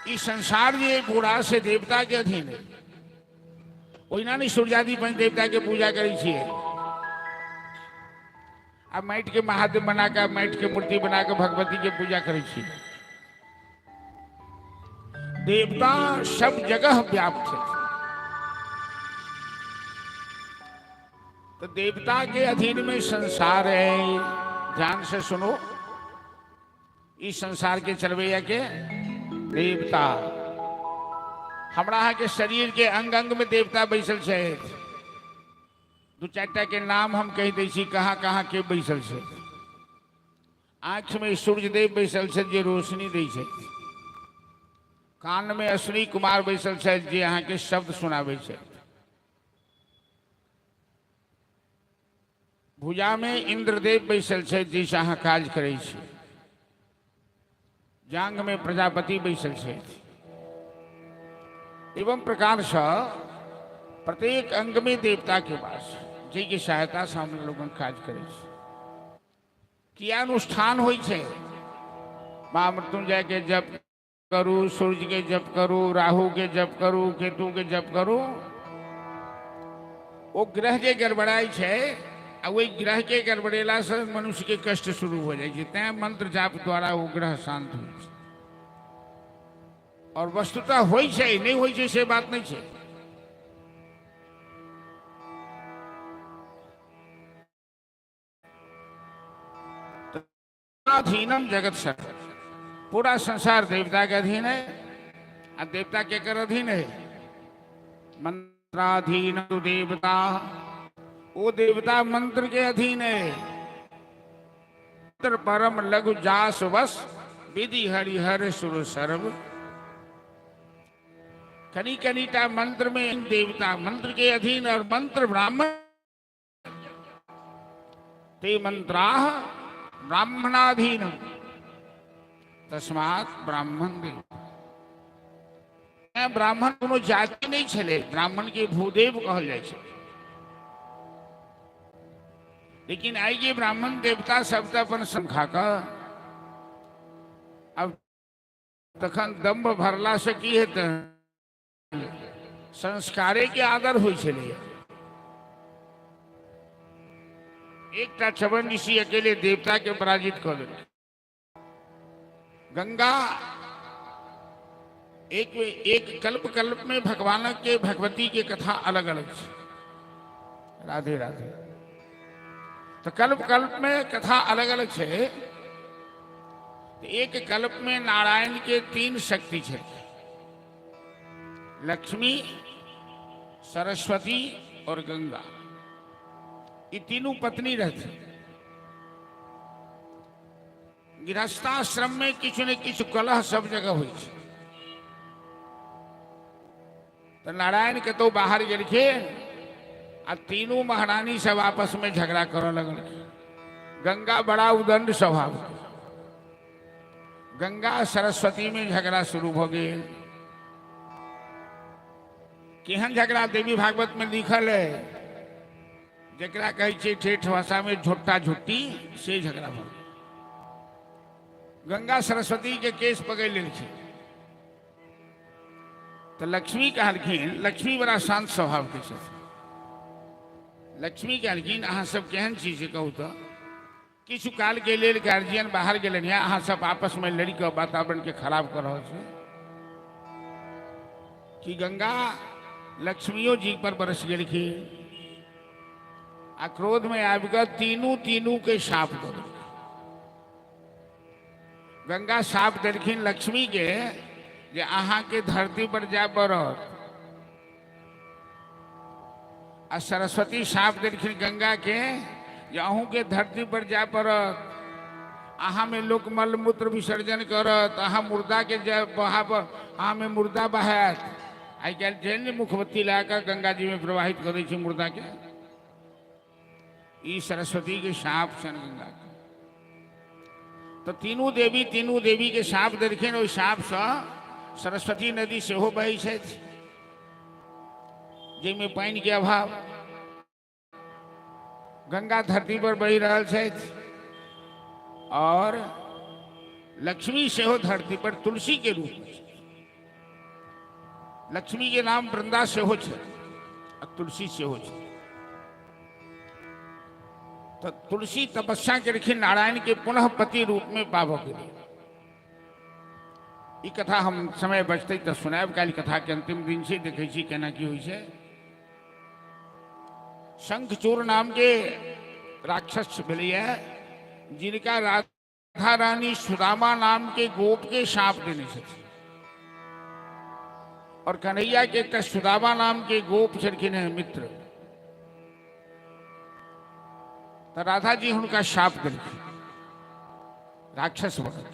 ई संसार जे पूरा से देवता के अधीन है। ओहिना नहीं सूर्यादि पंच देवता के पूजा करी छिए। अब माटि के महादेव बना के, माटि के मूर्ति बना के भगवती के पूजा करी छिए। देवता सब जगह व्याप्त है। तो देवता के अधीन में संसार है। ध्यान से सुनो, इस संसार के चलवैया के देवता। हमरा यहाँ के शरीर के अंग अंग में देवता बैसल छे। दू चारटा के नाम हम कह दै छी, कहाँ कहाँ के बैसल छे। आँख में सूर्यदेव बैसल छे जे रोशनी दै छे। कान में अश्विनी कुमार बैसल छे जे अहाँ के शब्द सुनावे छे। भुजा में इंद्रदेव बैसल छे जैसे अहाँ काज करे छी। जांग में प्रजापति बैसल छे। एवं प्रकार से प्रत्येक अंग में देवता के पास जी की सहायता से हम लोग काज करे किया अनुष्ठान होई छे। महामृत्युंजय के जप करू, सूर्य के जप करू, राहु के जप करू, केतु के जप करू। वो ग्रह के गड़बड़ाई छे, वही ग्रह के गड़बड़ेला से मनुष्य के कष्ट शुरू हो जाए। तै मंत्र जाप द्वारा वो ग्रह शांत हो। और वस्तुतः होई छे, नहीं होई छे से बात नहीं छे। अधीनम जगत सर्व, पूरा संसार देवता के अधीन है। और देवता के कर अधीन है। मंत्राधीन तो देवता, वो देवता मंत्र के अधीन है। मंत्र परम लघु जास वस, विधि हरिहर सुर सर्व। कनी कनीटा मंत्र में देवता मंत्र के अधीन, और मंत्र ब्राह्मण ते मंत्राः ब्राह्मणाधीन तस्मात् ब्राह्मण देव। ब्राह्मण कोनो जाति नहीं छले, ब्राह्मण के भूदेव कहल जाय छे। लेकिन आई के ब्राह्मण देवता शब्द अपन संखा का अब तखन दम्भ भरला से की हेतै। संस्कारे के आदर होई छले। एक चवन ऋषि अकेले देवता के पराजित कर दिल। गंगा एक कल्प कल्प में भगवान के भगवती के कथा अलग अलग है। राधे राधे। तो कल्प कल्प में कथा अलग अलग है। एक कल्प में नारायण के 3 शक्ति है, लक्ष्मी, सरस्वती और गंगा। ये तीनों पत्नी रहती। गृहस्थाश्रम में किछु न किछु कलह सब जगह हुई। तो नारायण के तो बाहर गेलखे आ तीनों महारानी सब आपस में झगड़ा कर लगल। गंगा बड़ा उदंड स्वभाव, गंगा सरस्वती में झगड़ा शुरू हो गए। केहन झगड़ा देवी भागवत में लिखल है, जकरा कहे छे ठेठ भाषा में झोट्टा झुट्टी, से झगड़ा हो। गंगा सरस्वती के केस पकड़ लेलखिन। तो लक्ष्मी कहलखिन, लक्ष्मी बड़ा शांत स्वभाव के छे। लक्ष्मी कहलखिन अहाँ सब केहन चीज कहू तो। किछु काल के लेल गार्जियन बाहर गेलन है, अहाँ सब आपस में लड़ी के वातावरण के खराब कर रहे छे। कि गंगा लक्ष्मियों जी पर बरस गेलखिन। आ क्रोध में आबिके तीनू के शाप दो। गंगा शाप देलखिन लक्ष्मी के जे अहाँ के धरती पर जाय पड़त। आ सरस्वती शाप देलखिन गंगा के जे अहूँ के धरती पर जाय पड़त। अहाँ में लोक मल मूत्र विसर्जन करत, अहाँ मुर्दा के जाय बहाब, अहाँ में मुर्दा बहात। आई काल जैन मुखबत्ती लाकर गंगा जी में प्रवाहित करे छे मुर्दा के। ई सरस्वती के शाप छन गंगा के। तो तीनों देवी के शाप देलखिन। ओहि शाप से सरस्वती नदी सेहो बहै छै, जाहिमे पानि के अभाव। गंगा धरती पर बहि रहल छै, और लक्ष्मी सेहो धरती पर तुलसी के रूप में। लक्ष्मी के नाम वृंदा से हो छे और तुलसी से हो छे। तो तुलसी तपस्या करके नारायण के पुनः पति रूप में पावो के लिए ई कथा हम समय बचते तो सुनाब। काल कथा के अंतिम दिन से देखे छी केना की हुई है। शंखचूर नाम के राक्षस भेलिए जिनका राधा रानी सुदामा नाम के गोप के शाप देने से, और कन्हैया के एक सुदामा नाम के गोप छलखिन है मित्र। तो राधा जी उनका शाप दिलखिन राक्षस बन,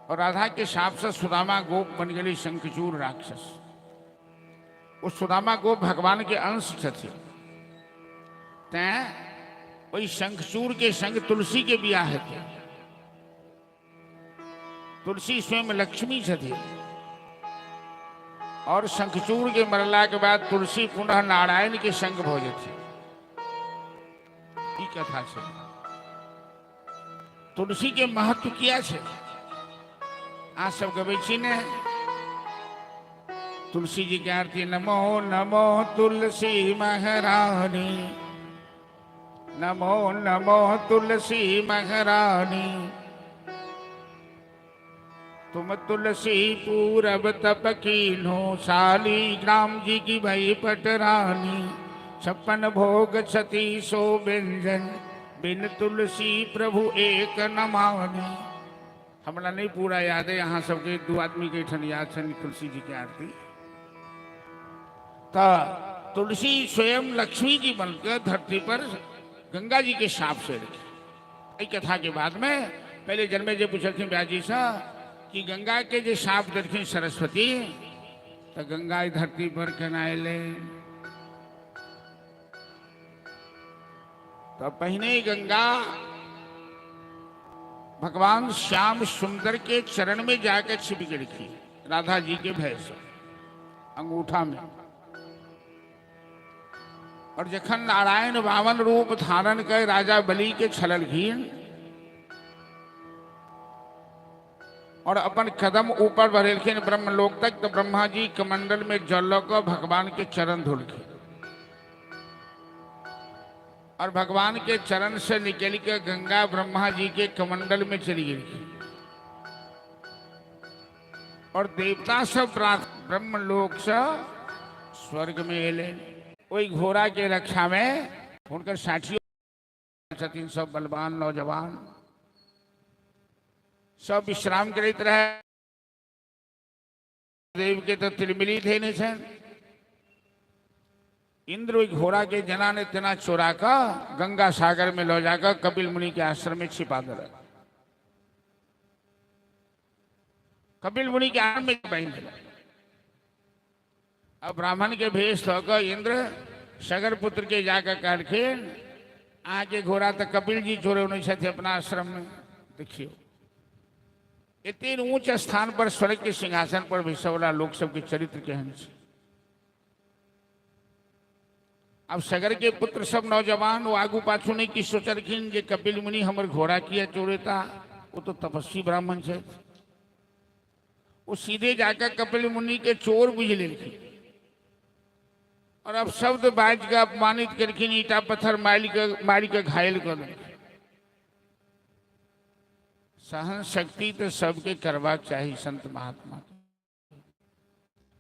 और राधा के शाप से सुदामा गोप बन गई शंखचूर राक्षस। वो सुदामा गोप भगवान के अंश थे। वही शंखचूर के संग तुलसी के ब्याह थे। तुलसी स्वयं लक्ष्मी थी, और शंखचूर के मरला के बाद तुलसी पुनः नारायण के संग भोज थी। ई कथा से तुलसी के महत्व किया है आ सब गवे छी ने। तुलसी जी की आरती नमो नमो तुलसी महारानी, नमो नमो तुलसी महारानी। तुम तुलसी पूरब तप कीन्हो, शालीग्राम जी की भई पटरानी। 56 भोग छती सो व्यंजन, बिन तुलसी प्रभु एक न मानी। हमरा नहीं पूरा याद है, यहाँ सबके 2 आदमी के ठन याद छन तुलसी जी की आरती। तो तुलसी स्वयं लक्ष्मी जी बनकर धरती पर गंगा जी के शाप से रखी। कथा के बाद में पहले जन्मे जो पूछलखिन व्यास जी से कि गंगा के जो शाप देलखिन सरस्वती, तो गंगा धरती पर केना अयले। तो पहले गंगा भगवान श्याम सुंदर के चरण में जाकर छिप गई थी, राधा जी के भय से अंगूठा में। और जखन नारायण वामन रूप धारण कर राजा बलि के छललखिन और अपन कदम ऊपर बढ़ेलखिन ब्रह्मलोक तक, तो ब्रह्मा जी कमंडल में जल लौकर भगवान के चरण धोलखिन, और भगवान के चरण से निकल के गंगा ब्रह्मा जी के कमंडल में चली गई। और देवता सब ब्रह्मलोक से स्वर्ग में एले। वही घोड़ा के रक्षा में उनकर साथियों छथिन, सब बलवान नौजवान सब विश्राम करते रहे। देव के तो तिलमिली थे नहीं छन। इंद्र वही घोड़ा के जना ने तना चोरा का गंगा सागर में लो जाकर कपिल मुनि के आश्रम में छिपा दिया। कपिल मुनि के आश्रम में बहन दिया। अब ब्राह्मण के भेष होकर इंद्र सगर पुत्र के जाकर कहलखिन आके घोड़ा तो कपिल जी चोरे नहीं थे अपना आश्रम में। देखियो इतने ऊंच स्थान पर स्वर्ग के सिंहासन पर विश्वला लोग सबके चरित्र केहन छे। अब सगर के पुत्र सब नौजवान वो आगू पाछू नहीं की सोचलखिन जे कपिल मुनि हमर घोड़ा किया चोरेता, वो तो तपस्वी ब्राह्मण छे। वो सीधे जाकर कपिल मुनि के चोर बुझ लेलखिन, और अब शब्द बाज के अपमानित करखिन, ईटा पत्थर मारी के घायल कर देलखिन। सहन शक्ति तो सबके करवाक चाहिए संत महात्मा,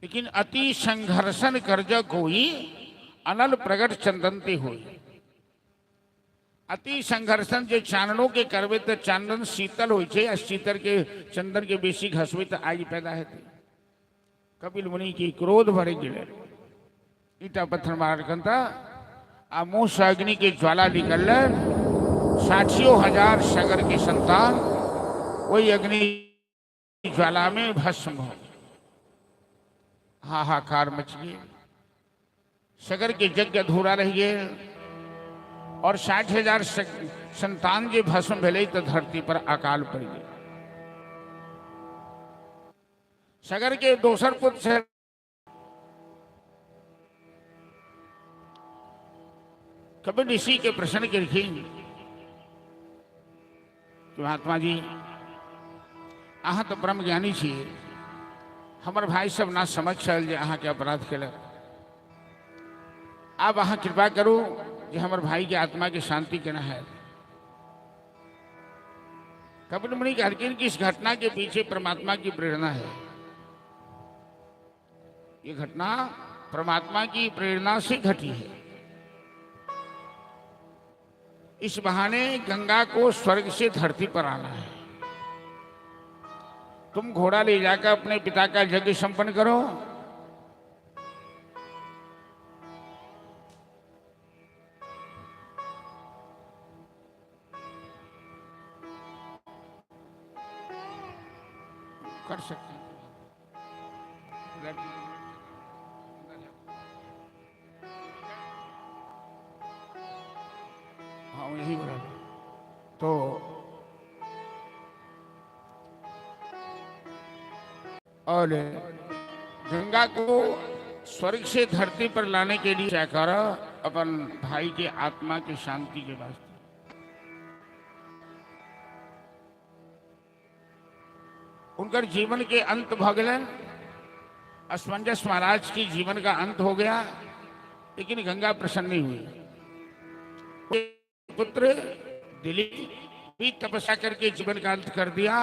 लेकिन अति संघर्षण कर्ज कोई अनल प्रगट चंदनते होई। अति संघर्षण जो चाननों के करवे तो चांदन शीतल हो, शीतल के चंदन के बेसी घसवे तो आग पैदा होती। कपिल मुनि की क्रोध भरे गिरे, ईटा पत्थर मार कंता आ मुंह से अग्नि के ज्वाला निकल 60,000 सगर के संतान वही अग्नि ज्वाला में भस्म हो। हाहाकार मच गए, सगर के यज्ञ अधूरा रह गए, और 60,000 संतान जे भस्म भेले तो धरती पर अकाल पड़ गए। सगर के दोसर पुत्र कपिल ऋषि के प्रश्न केलखिन कि महात्मा जी अहाँ तो ब्रह्म ज्ञानी छिए, हमारे भाई सब ना समझ चल जे अहाँ के अपराध के आप अहाँ कृपा करो कि हमारे भाई की आत्मा की शांति केना है। कपिल मुनि कहलखिन कि इस घटना के पीछे परमात्मा की प्रेरणा है। ये घटना परमात्मा की प्रेरणा से घटी है। इस बहाने गंगा को स्वर्ग से धरती पर आना है। तुम घोड़ा ले जाकर अपने पिता का यज्ञ संपन्न करो। कर सकते हैं। हाँ यही बोला तो और गंगा को स्वर्ग से धरती पर लाने के लिए क्या करा अपन भाई के आत्मा की शांति के वास्ते। उनका जीवन के अंत भगलन असमंजस महाराज की जीवन का अंत हो गया, लेकिन गंगा प्रसन्न नहीं हुई। पुत्र दिलीप भी तपस्या करके जीवन का अंत कर दिया।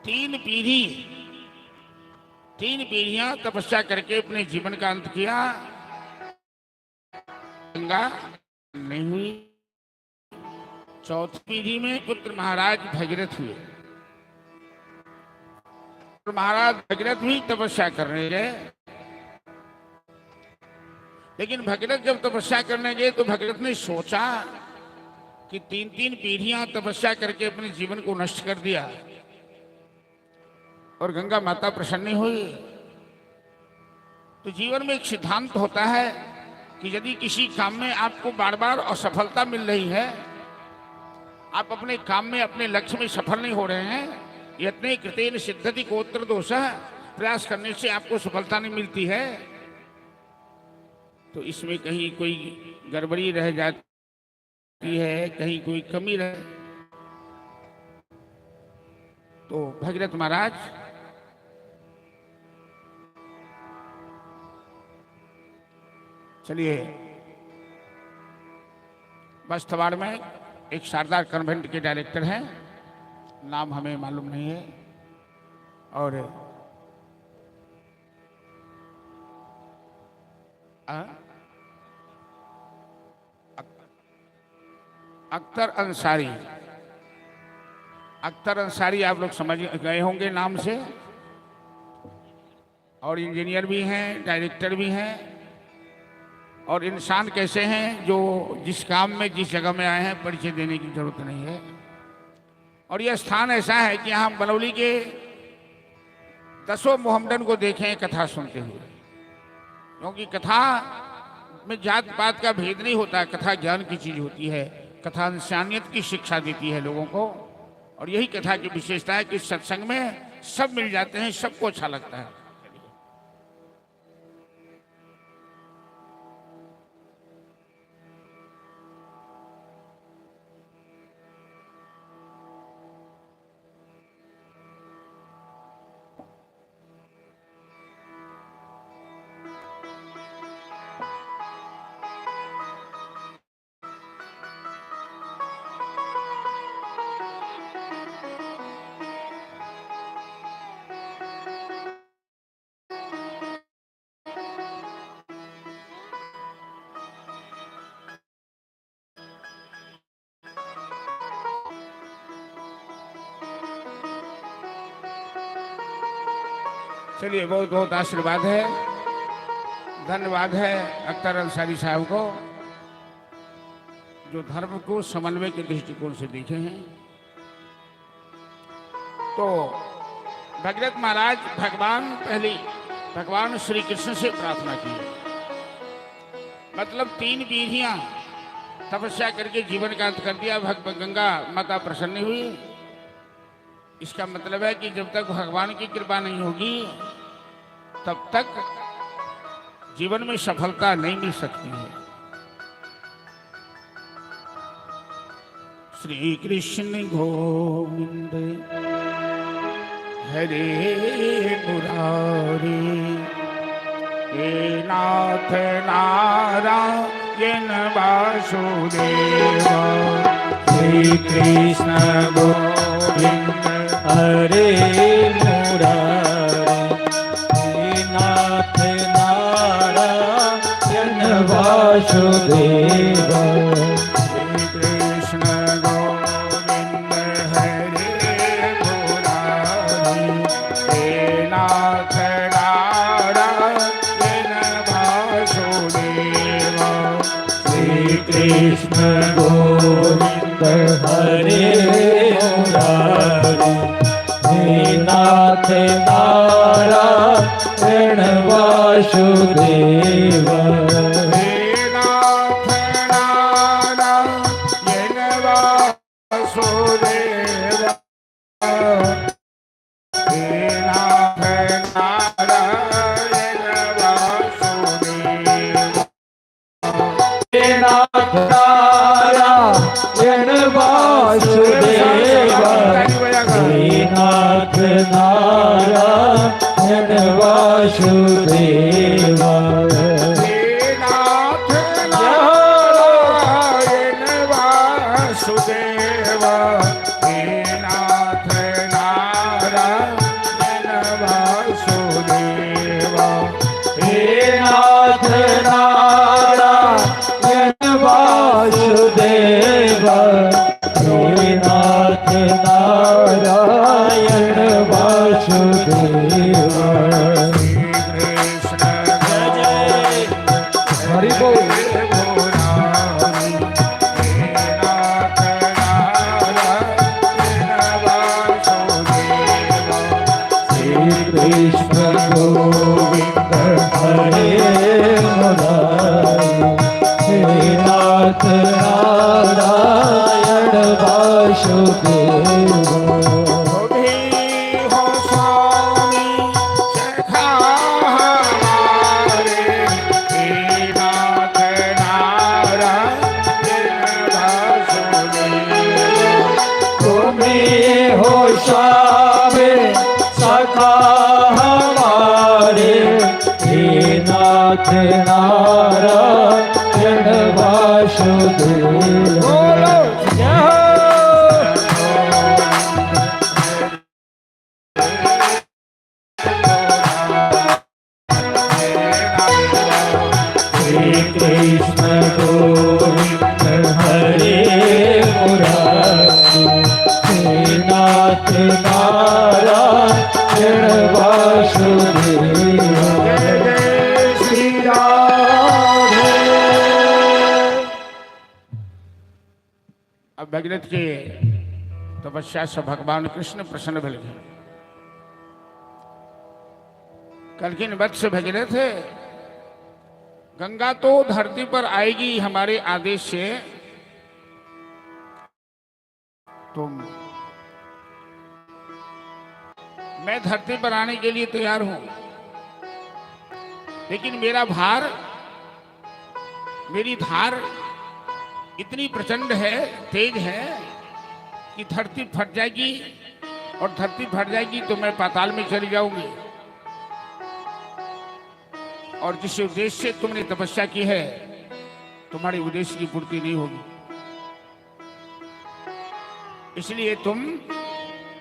तीन पीढ़ियां तपस्या करके अपने जीवन का अंत किया, गंगा नहीं हुई। चौथी पीढ़ी में पुत्र महाराज भगीरथ हुए। महाराज भगीरथ भी तपस्या करने गए, लेकिन भगीरथ जब तपस्या करने गए तो भगीरथ ने सोचा कि तीन पीढ़ियां तपस्या करके अपने जीवन को नष्ट कर दिया और गंगा माता प्रसन्न हुई। तो जीवन में एक सिद्धांत होता है कि यदि किसी काम में आपको बार बार असफलता मिल रही है, आप अपने काम में अपने लक्ष्य में सफल नहीं हो रहे हैं, यत्ने कृतेन सिद्धति कोत्र दोषः, प्रयास करने से आपको सफलता नहीं मिलती है, तो इसमें कहीं कोई गड़बड़ी रह जाती है, कहीं कोई कमी रह। तो भगीरथ महाराज चलिए बस्तवाड़ में एक शारदा कन्वेंट के डायरेक्टर हैं, नाम हमें मालूम नहीं है, और अख्तर अंसारी। अख्तर अंसारी आप लोग समझ गए होंगे नाम से, और इंजीनियर भी हैं, डायरेक्टर भी हैं, और इंसान कैसे हैं जो जिस काम में जिस जगह में आए हैं परिचय देने की जरूरत नहीं है। और यह स्थान ऐसा है कि यहाँ बरौली के 10 मोहम्मदन को देखें कथा सुनते हुए, क्योंकि कथा में जात पात का भेद नहीं होता, कथा ज्ञान की चीज होती है, कथा इंसानियत की शिक्षा देती है लोगों को। और यही कथा की विशेषता है कि सत्संग में सब मिल जाते हैं, सबको अच्छा लगता है। चलिए बहुत बहुत आशीर्वाद है, धन्यवाद है अख्तर अंसारी साहब को, जो धर्म को समन्वय के दृष्टिकोण से देखे हैं। तो भगीरथ महाराज भगवान श्री कृष्ण से प्रार्थना की, मतलब 3 पीढ़ियां तपस्या करके जीवन का अंत कर दिया, गंगा माता प्रसन्न हुई। इसका मतलब है कि जब तक भगवान की कृपा नहीं होगी तब तक जीवन में सफलता नहीं मिल सकती है। श्री कृष्ण गोविंद हरे मुरारी। हे नाथ नारायण वासुदेव। श्री कृष्ण गोविंद हरे मुरारी। हे नाथ नारायण वासुदेव। श्री कृष्ण गोविंद हरे मुरारी। हे नाथ नारायण वासुदेव। श्री कृष्ण गोविंद हरे मुरारी। हे नाथ नारायण वासुदेव। हे नाथ नारायण वासुदेव। हे नाथ नारायण वासुदेव। हे नाथ नारायण वासुदेव। हे नाथ नारायण वासुदेव। हे नाथ नारायण वासुदेव। हे नाथ नारायण वासुदेव। हे नाथ नारायण वासुदेव। हे नाथ नारायण वासुदेव। कृष्ण हरि बोल। मुरारी। हे नाथ नारायण वासुदेव। श्री कृष्ण गोविंद हरे मुरारी। हे नाथ नारायण वासुदेव। भी हो स्वामी सखा हमारे। हे नाथ नारायण वासुदेव। तुम्हें हो स्वामी सखा हमारे। हे नाथ नारायण वासुदेव। श्री कृष्ण गोविंद हरे मुरारी। हे नाथ नारायण वासुदेव। श्री राधे। अब भगीरथ के तपस्या से भगवान कृष्ण प्रसन्न भल गए। कलकिन वत्स भगीरथ, गंगा तो धरती पर आएगी हमारे आदेश से। तुम मैं धरती पर आने के लिए तैयार हूं, लेकिन मेरा भार, मेरी धार इतनी प्रचंड है, तेज है कि धरती फट जाएगी, और धरती फट जाएगी तो मैं पाताल में चली जाऊंगी, और जिस उद्देश्य से तुमने तपस्या की है तुम्हारे उद्देश्य की पूर्ति नहीं होगी। इसलिए तुम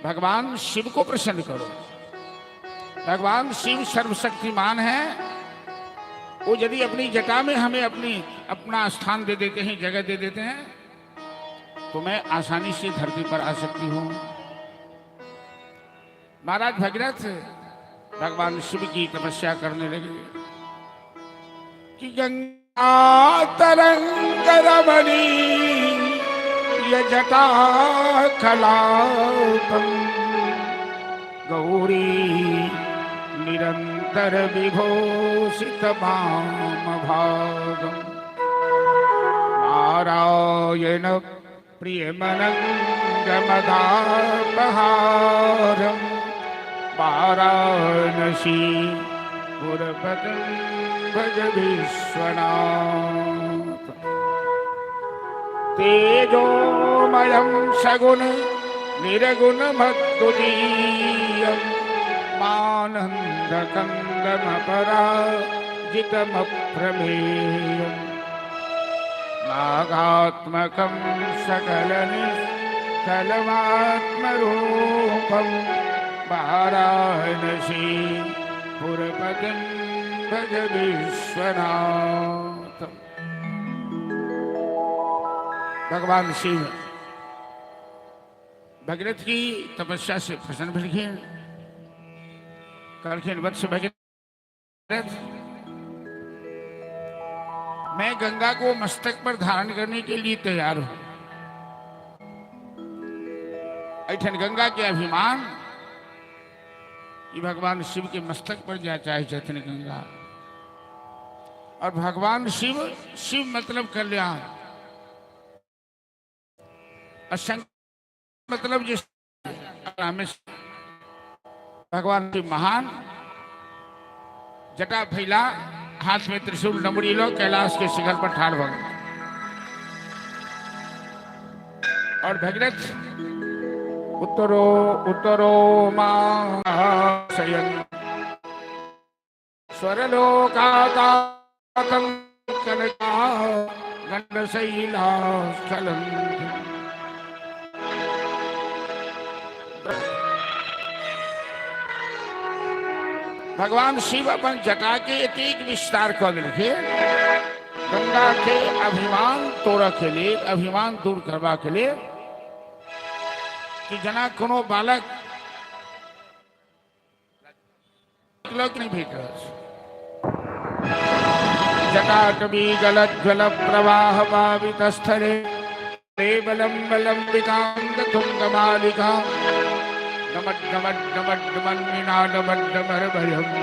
भगवान शिव को प्रसन्न करो। भगवान शिव सर्वशक्तिमान है। वो यदि अपनी जटा में हमें अपना स्थान दे देते हैं, जगह दे देते हैं, तो मैं आसानी से धरती पर आ सकती हूं। महाराज भगीरथ भगवान शिव की तपस्या करने लगे कि गंगा तरंग रमणी जटा कलापम गौरी निरंतर विभूषित वाम भागम नारायण प्रियमनंगमदापहारम वाराणसी पुरपदं भज विश्वनाथ। तेजोमयं सगुण निर्गुण मद्दुतीयम् पराजितमप्रमेयम् नागात्मकं सकलनिष्कलमात्मरूपं वाराणसी पुरपतिं भज विश्वनाथम्। भगवान शिव भगीरथ की तपस्या से प्रसन्न भइल। कहलखिन वत्स भगीरथ, मैं गंगा को मस्तक पर धारण करने के लिए तैयार हूं। ऐठन गंगा के अभिमान कि भगवान शिव के मस्तक पर जा चाहे चैतन गंगा। और भगवान शिव, शिव मतलब कल्याण, असंख्य मतलब जिस भगवान शिव महान, जटा फैला, हाथ में त्रिशूल डमरी लो, कैलाश के शिखर पर ठाड़ भग। और भगीरथ उत्तरो उत्तरो माशयन स्वरलोकातातं कनका गंडशैलास्थलं। भगवान शिव अपन जटा के एक विस्तार कर लिखे गंगा के अभिमान तोड़ के लिए, अभिमान दूर करवा के लिए कि जना कोनो बालक लोक नहीं भेट जटाटवी गलज्ज्वल प्रवाह पावित स्थले बलम बलम विकांत तुंग मालिका डमड्डमड्डमड्डमन्निनादमड्डमर भयम्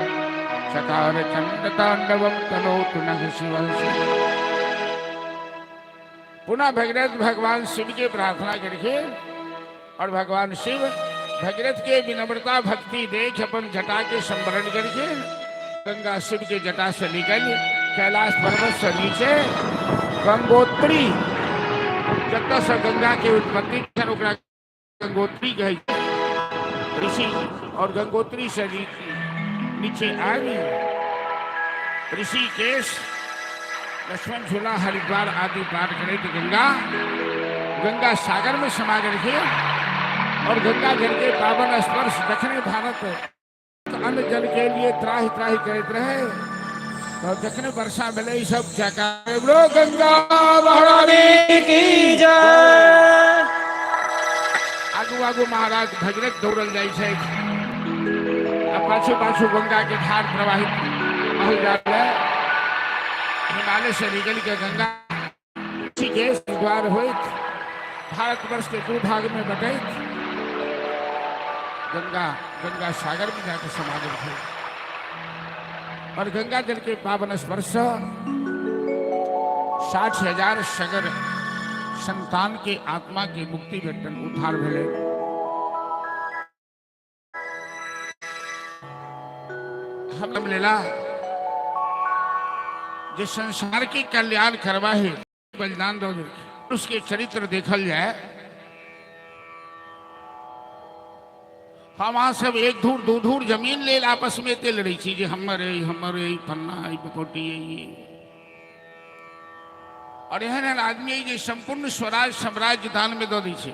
चकार चंडतांडवम् तनोतु नः शिवः। पुनः भगीरथ भगवान शिव की प्रार्थना करके और भगवान शिव भगीरथ के विनम्रता भक्ति देख अपन जटा के संवरण करके गंगा शिव के जटा से निकल कैलाश पर्वत से नीचे गंगोत्री, जब से गंगा की उत्पत्ति गंगोत्री गई ऋषि, और गंगोत्री से नीचे आई ऋषिकेश, लक्ष्मण झूला, हरिद्वार आदि पार करे तो गंगा सागर में समा गए। और गंगा जल के पावन स्पर्श दक्षिण भारत अन्न जल के लिए त्राही त्राही करते रहे। और दक्षिण वर्षा मिले सब जयकार बोलो गंगा महारानी की जय। आगू आगू महाराज भगीरथ दौड़ल जाए छे, पाछू पाछू गंगा के धार प्रवाहित हो जाता है। हिमालय से निकल के गंगा ऋषिकेश द्वार होइत भारतवर्ष के दो भाग में बटे गंगा सागर में जाकर समा गई। और गंगा जल के पावन स्पर्श 60,000 सगर संतान के आत्मा की मुक्ति भेटन उद्धार भेले। हम लेला जिस संसार के कल्याण करवा है बलिदान दो, उसके चरित्र देखल जाए। हम सब एक धूर दो धूर जमीन ले आपस में ते लड़ी छी, हमरे फन्ना बकोटी ये। और एहन आदमी जे संपूर्ण स्वराज साम्राज्य दान में दो दी छे।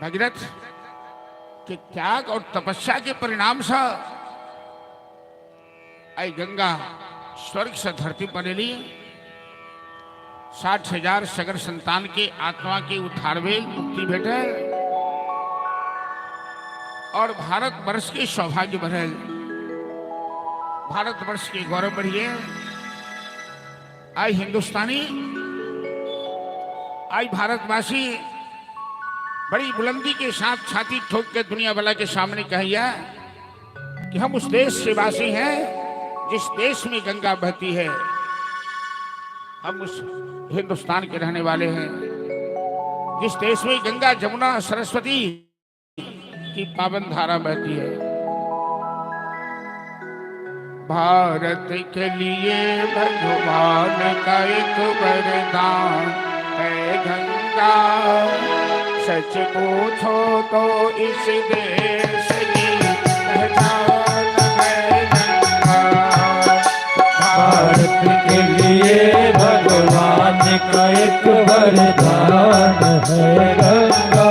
भगीरथ के त्याग और तपस्या के परिणाम से आई गंगा स्वर्ग से धरती पर एली। 60,000 सगर संतान के आत्मा के उद्धार भेल, मुक्ति भेटे और भारत वर्ष के सौभाग्य बढ़ल, भारत वर्ष के गौरव बढ़िए। आई हिंदुस्तानी, आई भारतवासी बड़ी बुलंदी के साथ छाती ठोक के दुनिया वाला के सामने कहिए कि हम उस देश से वासी हैं जिस देश में गंगा बहती है। हम उस हिंदुस्तान के रहने वाले हैं जिस देश में गंगा जमुना सरस्वती की पावन धारा बहती है। भारत के लिए भगवान का एक वरदान है गंगा, सच पूछो तो इस देश की पहचान है गंगा। भारत के लिए भगवान का एक वरदान है गंगा।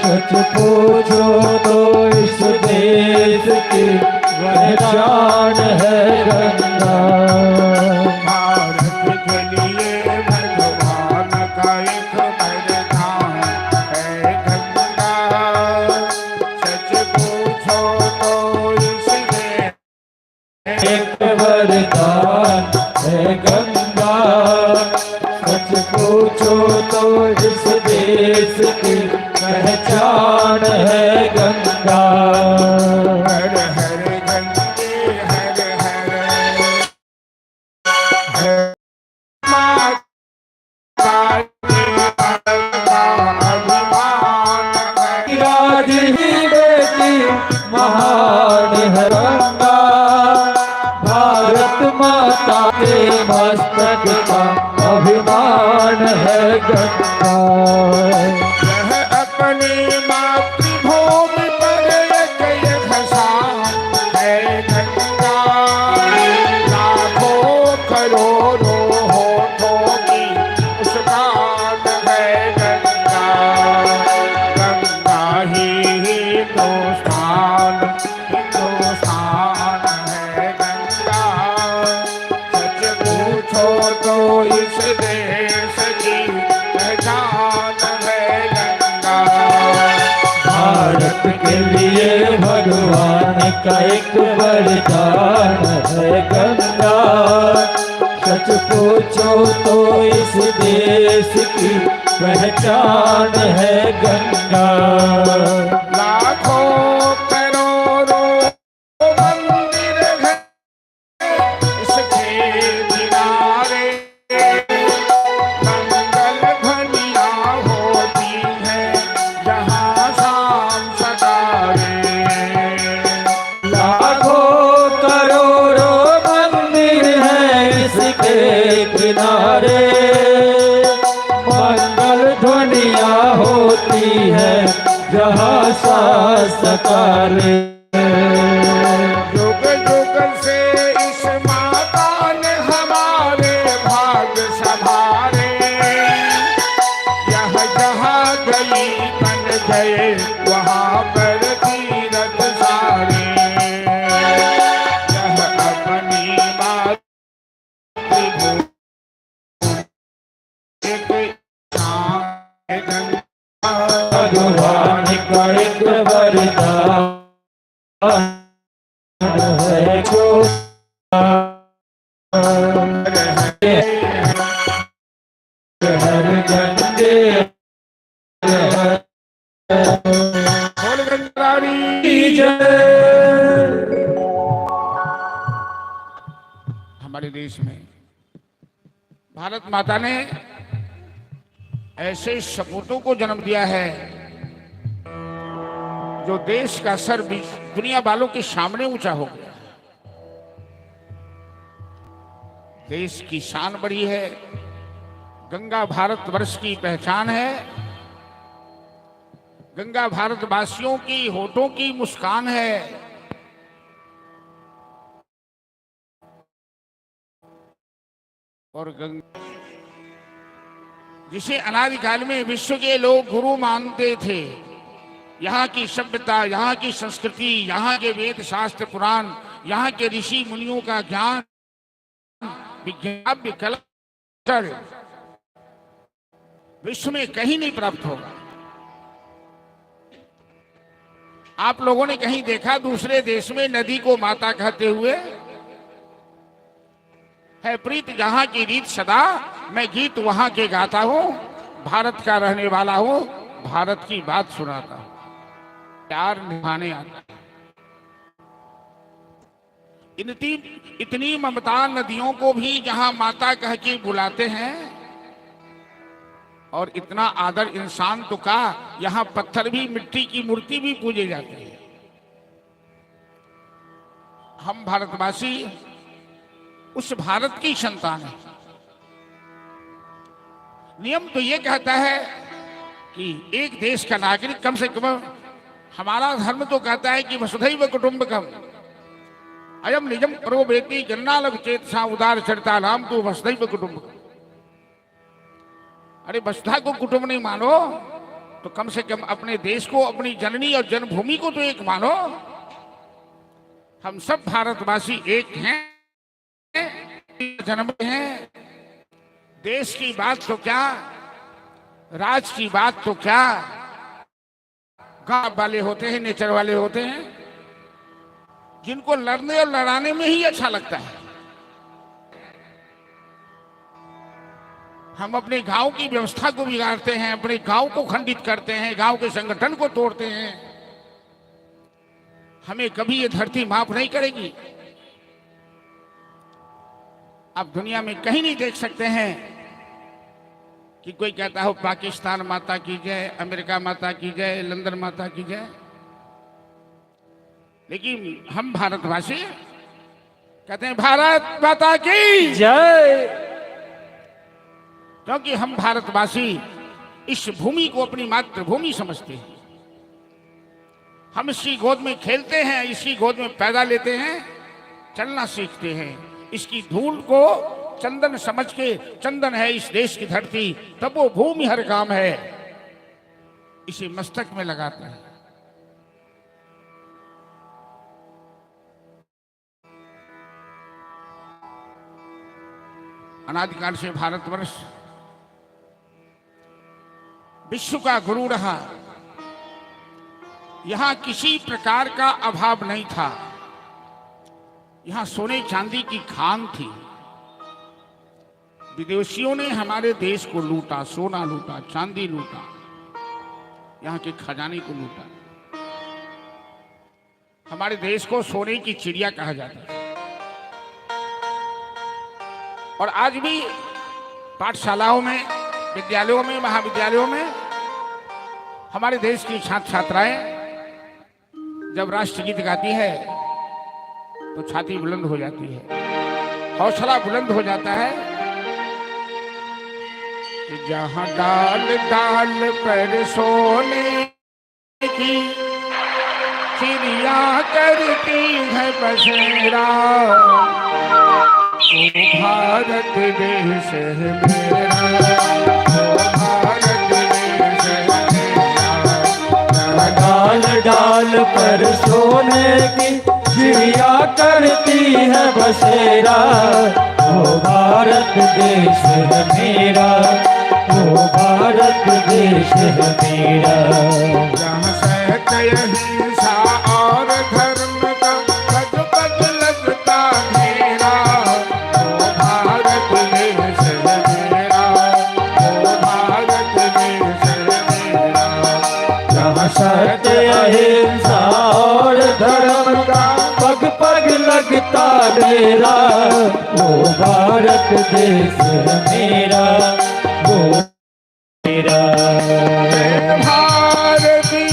सच पूछो तो इस देश की पहचान है गंगा। भारत के लिए भगवान का एक वरदान है गंगा। सच पूछो तो इस देश एक वरदान है गंगा। सच पूछो तो इस देश की पहचान है गंगा। हर हर गंगे हर हर हर माता का अभिमान है। राज ही बेटी महान है गंगा। भारत माता के मस्तक का अभिमान है गंगा। यह अपनी मातृभूमि पर एक घसान है गंगा। लाखों करोड़ों होठों की मुस्कान है गंगा। गंगा ही हिंदुस्तान हिंदुस्तान है गंगा। सच पूछो तो इस देश की पहचान है गंगा। भारत के लिए भगवान का एक वरदान है गंगा। सच पूछो तो इस देश की पहचान है गंगा। लाखों करोड़ों मंदिर हैं इसके किनारे। मंगल ध्वनियाँ होती हैं जहाँ शाम सतारे। लाखों करोड़ों मंदिर हैं इसके किनारे। मंगल ध्वनियाँ होती है जहाँ सांस सकारे। युग युग से इस माता ने हमारे भाग संभाले। यह जहाँ गली बन गए वहाँ पर तीरथ सारे। यह अपनी मातृभूमि एक शान है गंगा। भगवान का एक वरदान है जो हर गंगे बोल गंगारी की जय। हमारे देश में भारत माता ने ऐसे सपूतों को जन्म दिया है जो देश का सर दुनिया वालों के सामने ऊंचा हो गया। देश की शान बढ़ी है। गंगा भारतवर्ष की पहचान है। गंगा भारतवासियों की होठों की मुस्कान है। और गंगा जिसे अनादिकाल में विश्व के लोग गुरु मानते थे। यहाँ की सभ्यता, यहाँ की संस्कृति, यहाँ के वेद शास्त्र पुराण, यहाँ के ऋषि मुनियों का ज्ञान, विज्ञान, कला विश्व में कहीं नहीं प्राप्त होगा। आप लोगों ने कहीं देखा दूसरे देश में नदी को माता कहते हुए? है प्रीत जहां की रीत सदा, मैं गीत वहां के गाता हूं। भारत का रहने वाला हूं, भारत की बात सुनाता हूं। प्यार निभाने आता। इतनी ममता नदियों को भी जहां माता कह के बुलाते हैं, और इतना आदर इंसान तो का यहां पत्थर भी, मिट्टी की मूर्ति भी पूजे जाते हैं। हम भारतवासी उस भारत की संतान है। नियम तो ये कहता है कि एक देश का नागरिक कम से कम, हमारा धर्म तो कहता है कि वसुधैव कुटुंबकम अयम निजम परो बेटी गन्नाल चेतसा उदार चरिता नाम तो वसुधैव कुटुंबकम। अरे वसुधा को कुटुंब नहीं मानो तो कम से कम अपने देश को, अपनी जननी और जन्मभूमि को तो एक मानो। हम सब भारतवासी एक हैं, जन्म हैं। देश की बात तो क्या, राज की बात तो क्या, गांव वाले होते हैं, नेचर वाले होते हैं, जिनको लड़ने और लड़ाने में ही अच्छा लगता है। हम अपने गांव की व्यवस्था को बिगाड़ते हैं, अपने गांव को खंडित करते हैं, गांव के संगठन को तोड़ते हैं। हमें कभी ये धरती माफ नहीं करेगी। आप दुनिया में कहीं नहीं देख सकते हैं कि कोई कहता हो पाकिस्तान माता की जय, अमेरिका माता की जय, लंदन माता की जय। लेकिन हम भारतवासी कहते हैं भारत माता की जय। क्योंकि हम भारतवासी इस भूमि को अपनी मातृभूमि समझते हैं। हम इसकी गोद में खेलते हैं, इसकी गोद में पैदा लेते हैं, चलना सीखते हैं। इसकी धूल को चंदन समझ के, चंदन है इस देश की धरती, तब वो भूमि हर काम है, इसे मस्तक में लगाते हैं। अनादिकाल से भारतवर्ष विश्व का गुरु रहा। यहां किसी प्रकार का अभाव नहीं था। यहां सोने चांदी की खान थी। विदेशियों ने हमारे देश को लूटा, सोना लूटा, चांदी लूटा, यहां के खजाने को लूटा। हमारे देश को सोने की चिड़िया कहा जाता है। और आज भी पाठशालाओं में, विद्यालयों में, महाविद्यालयों में हमारे देश की छात्र छात्राएं जब राष्ट्रगीत गाती है तो छाती बुलंद हो जाती है, हौसला बुलंद हो जाता है कि जहां डाल डाल पर सोने की चिड़िया करती है बसेरा, ओ भारत देश है मेरा, ओ भारत देश है मेरा। डाल डाल पर सोने की चिड़िया करती है बसेरा, ओ भारत देश है मेरा, ओ भारत देश है मेरा। जहाँ सत्य अहिंसा और धर्म का पग पग लगता मेरा, ओ भारत देश है मेरा, ओ भारत देश है मेरा। जहाँ सत्य अहिंसा और धर्म का पग पग लगता मेरा, वो भारत देश है मेरा, वो मेरा। भारती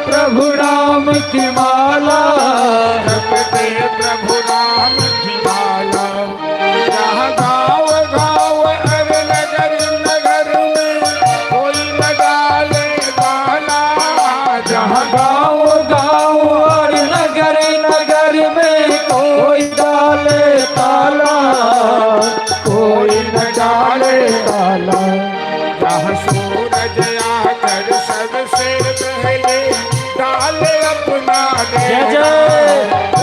प्रभु राम की माला, जपते प्रभु राम की माला। जहाँ गाँव गाँव हर नगर नगर में कोई लगा ले ताला, जहाँ गाँव गाँव और नगर नगर में कोई डाले ताला, कोई न डाले ताला। जहाँ सूरज आकर सबसे पहले डाले अपना जय जय।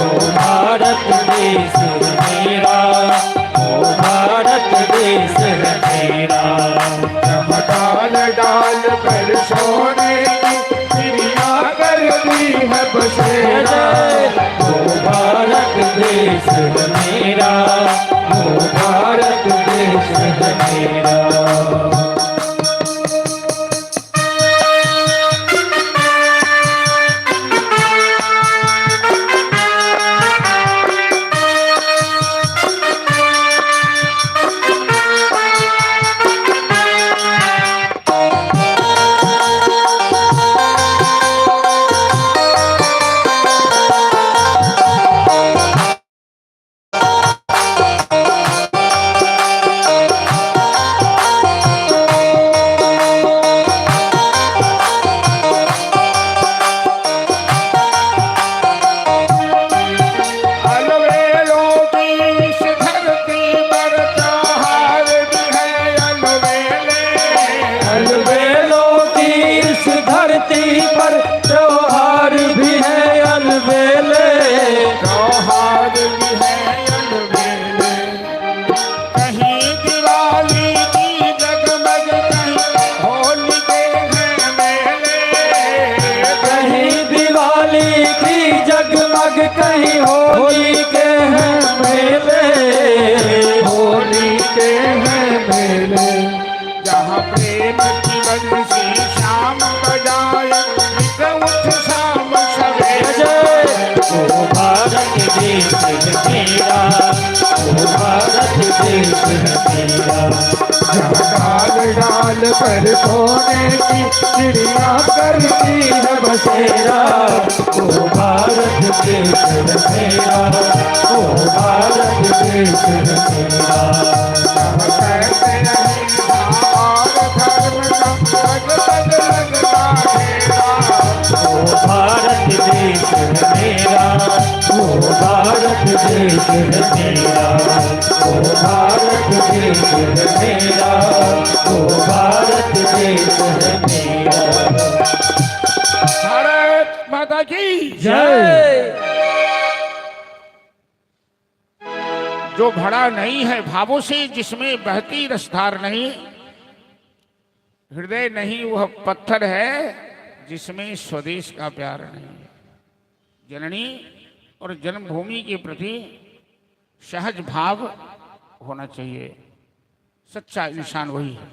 ओ भारत देश है मेरा, ओ भारत देश है मेरा। डाल डाल पर सोने की चिड़िया करती है बसेरा, ओ भारत देश है मेरा, ओ भारत देश है मेरा। कहते नहीं और धर्म का लग लगता है, ओ भारत देश है मेरा, ओ भारत देश है मेरा, ओ भारत देश है मेरा, ओ भारत देश है मेरा। भारत माता की जय। जो भरा नहीं है भावों से, जिसमें बहती रसधार नहीं, हृदय नहीं वह पत्थर है जिसमें स्वदेश का प्यार नहीं। जननी और जन्मभूमि के प्रति सहज भाव होना चाहिए। सच्चा इंसान वही है।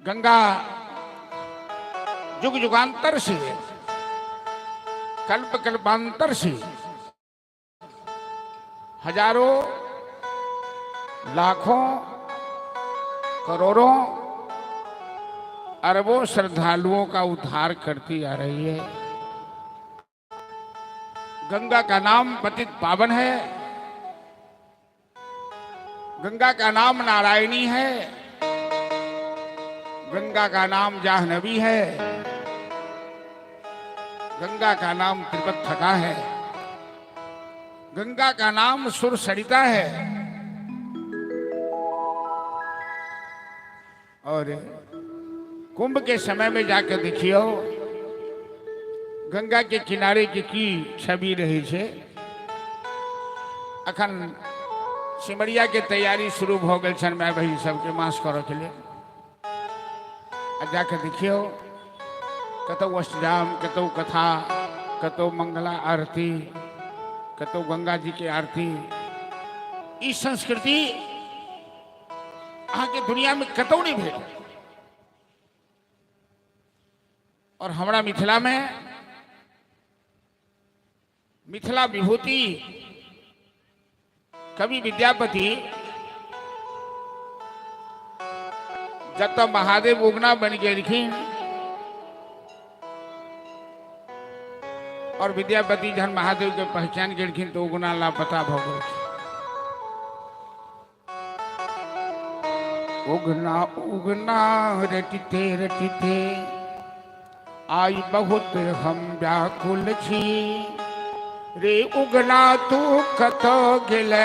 गंगा युग युगांतर से, कल्प कल्पांतर से हजारों लाखों करोड़ों अरबों श्रद्धालुओं का उद्धार करती आ रही है। गंगा का नाम पतित पावन है, गंगा का नाम नारायणी है, गंगा का नाम जाह्नवी है, गंगा का नाम त्रिपथका है, गंगा का नाम सुर सरिता है। और कुंभ के समय में जाकर देखियो, गंगा के किनारे की छवि रही छे। अखन सिमरिया के तैयारी शुरू हो गई छन, मैं बहन सबके मास करे के लिए जाकर देखियो, कतो अष्टजाम, कतो कथा, कतो मंगला आरती, कतो गंगा जी की आरती। इस संस्कृति आगे दुनिया में कतो नहीं भेट। और हमारा मिथिला में मिथिला विभूति कवि विद्यापति जब तक महादेव उगना बन गए और विद्यापति जन महादेव के पहचान गए तो उगना लापता भ गए। उगना उगना रटते रटते आई बहुत हम व्याकुल छी, रे उगना तू कतो गेले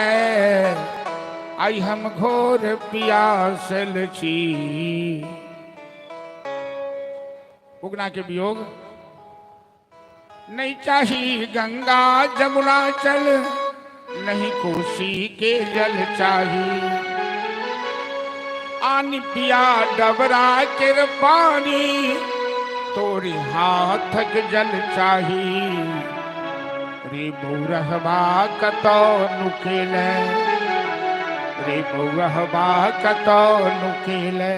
आई हम घोर पियासल छी। उगना के वियोग नहीं चाहिए गंगा जमुना चल, नहीं कोसी के जल चाहिए। आनी पिया डबरा के पानी, तोरे हाथक जल चाहिए। रे बौरहबा कतो नुकेले, रे बौरहबा कतो नुकेले,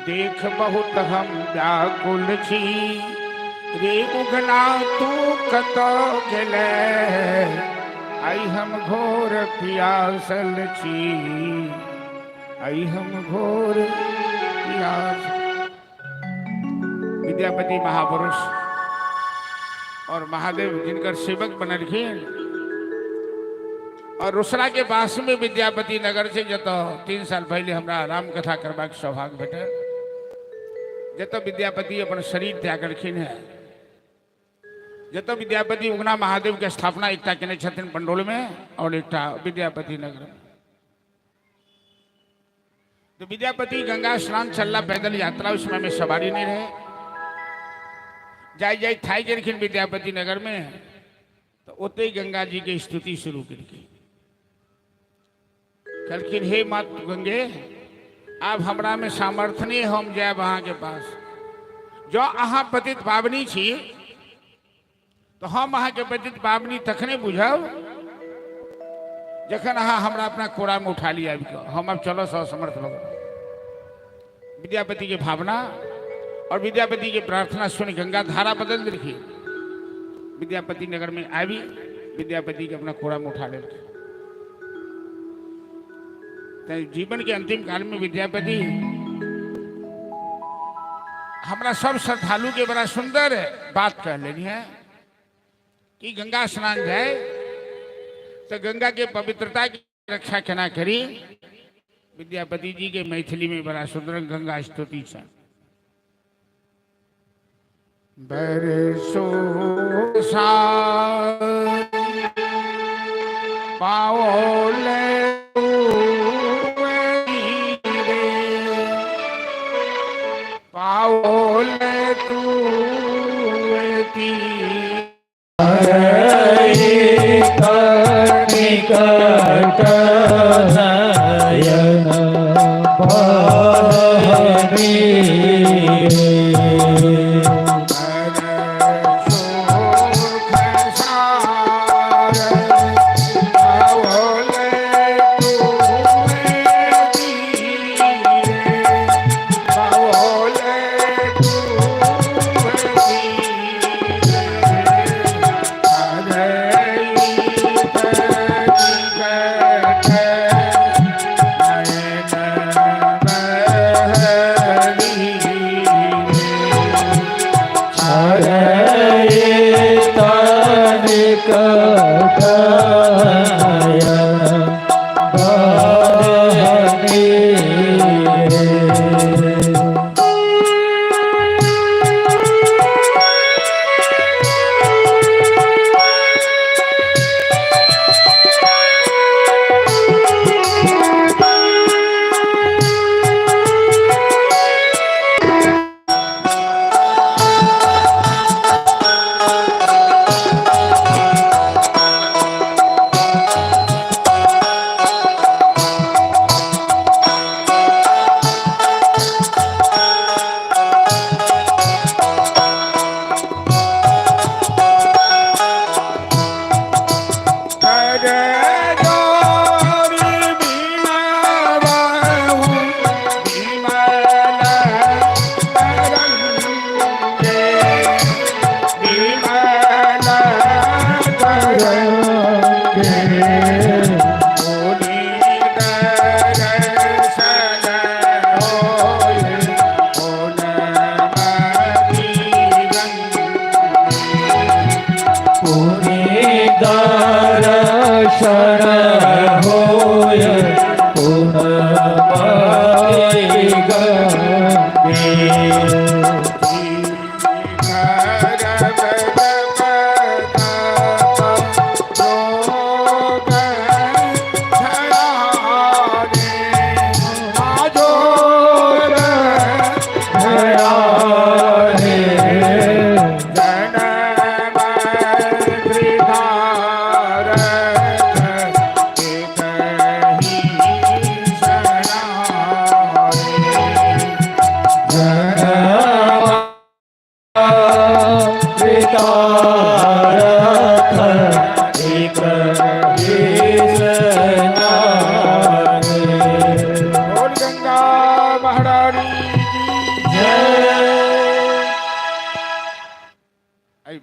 देख बहुत हम व्याकुल छी, रे उगना तू कतो गेले आई हम घोर पियासल छी, आई हम घोर पियास। विद्यापति महापुरुष और महादेव जिनकर सेवक बनलखिन, और रुसरा के पास में विद्यापति नगर से जत 3 साल पहले हमरा राम कथा करबा के सौभाग्य भेटल। जत विद्यापति अपन शरीर त्याग करखिन है, जत विद्यापति उगना महादेव के स्थापना एकटा केने छथिन पंडोल में और एकटा विद्यापति नगर में। तो विद्यापति गंगा स्नान चलना पैदल यात्रा, उस समय में सवारी नहीं रहे, जाय जाय थाई गेलखिन विद्यापति नगर में। तो ओते गंगा जी के स्तुति शुरू करखिन, कहलखिन हे मात गंगे, अब हमरा में सामर्थ्य नहीं, हम जाए अहाँ के पास। जो अहाँ पतित पावनी छी, तो हम अहाँ के पतित पावनी तखने बुझब जखन अहाँ हमरा अपना कोरा में उठा लिया। हम अब चलो सौ समर्थ लोग। विद्यापति की भावना और विद्यापति की प्रार्थना सुन गंगा धारा बदल रखी। विद्यापति नगर में आई, विद्यापति के अपना कोड़ा में उठा ले रखे। तो जीवन के अंतिम काल में विद्यापति हमारा सब श्रद्धालु के बड़ा सुंदर बात कह लेनी है कि गंगा स्नान जाए तो गंगा के पवित्रता की रक्षा केना करी। विद्यापति जी के मैथिली में बड़ा सुंदर गंगा स्तुति है। बरसो साल पाओले पाओले तू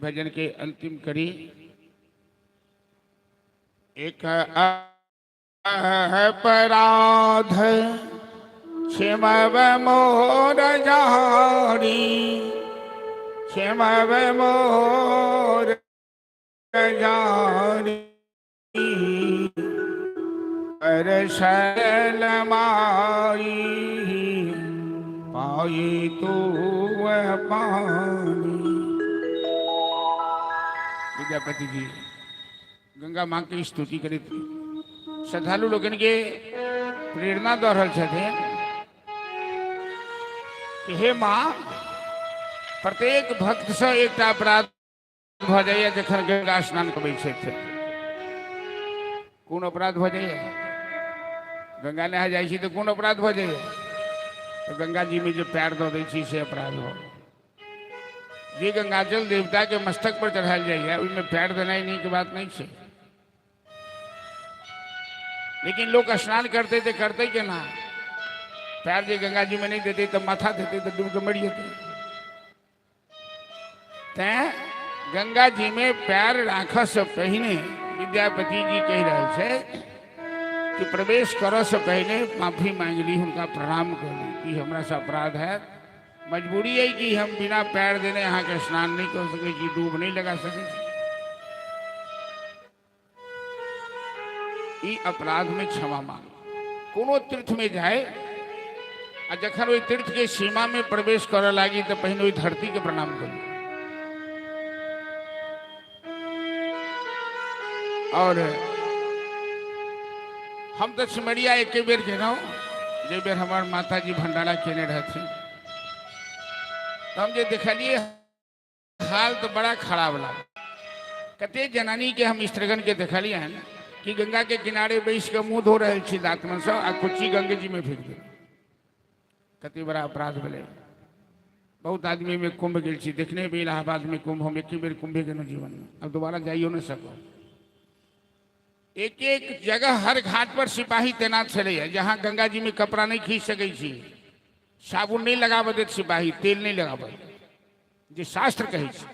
भजन के अंतिम कड़ी एक अपराध क्षमव मोर जारी क्षमव मोर जारी परशल माई पाई तू पानी। विद्यापति जी गंगा माँ की स्तुति करी श्रद्धालु लोगन के प्रेरणा दे रहल छथिन कि हे माँ प्रत्येक भक्त से एक अपराध भ जाइए जखन गंगा स्नान करै छथि। कोन अपराध भ जाइए? गंगा नहा जाइ छी तो कोन अपराध भ जाइए? तो गंगा जी में जो पैर दऽ दै छी से अपराध हो। जे गंगाजल देवता के मस्तक पर चढ़ायल जाइए उनमें पैर देनाई नहीं की बात नहीं है। लेकिन लोग स्नान करते थे, करते के ना पैर जे गंगा जी में नहीं देते तो माथा देते तो डूब के मर जाते। तैं गंगा जी में पैर राख से पहले विद्यापति जी कह रहे थे कि प्रवेश कर से पहले माफी मांग ली, उनका प्रणाम कर ली कि हमरा से अपराध है, मजबूरी है कि हम बिना पैर देने यहाँ के स्नान नहीं कर सके, कि डूब नहीं लगा सके। ई अपराध में क्षमा मांग। कोनो तीर्थ में जाए आ जखन वही तीर्थ के सीमा में प्रवेश कर लगी तो पहले वही धरती के प्रणाम करी। और हम तो सिमरिया एक बेर गेलौं, जे बेर हमार माता जी भंडारा केने रहथिन, तो हम जे देखलिए हाल तो बड़ा खराब लगा। कते जनानी के हम स्त्रीगण के देखलिए हन कि गंगा के किनारे बैस के मुंह धो रहे छी दांतमन से आ कुची गंगे जी में फेंक दे। कते बड़ा अपराध भेले। बहुत आदमी में कुंभ गेल छी देखने भी, इलाहाबाद में कुंभ हम एक बेर कुंभे गेलौं जीवन में, अब दोबारा जाइयो न सको। एक एक जगह हर घाट पर सिपाही तैनात चले, जहाँ गंगा जी में कपड़ा नहीं खींच सके छी, साबुन नहीं लगाब देत सिपाही, तेल नहीं लगाब, जे शास्त्र कहे छी।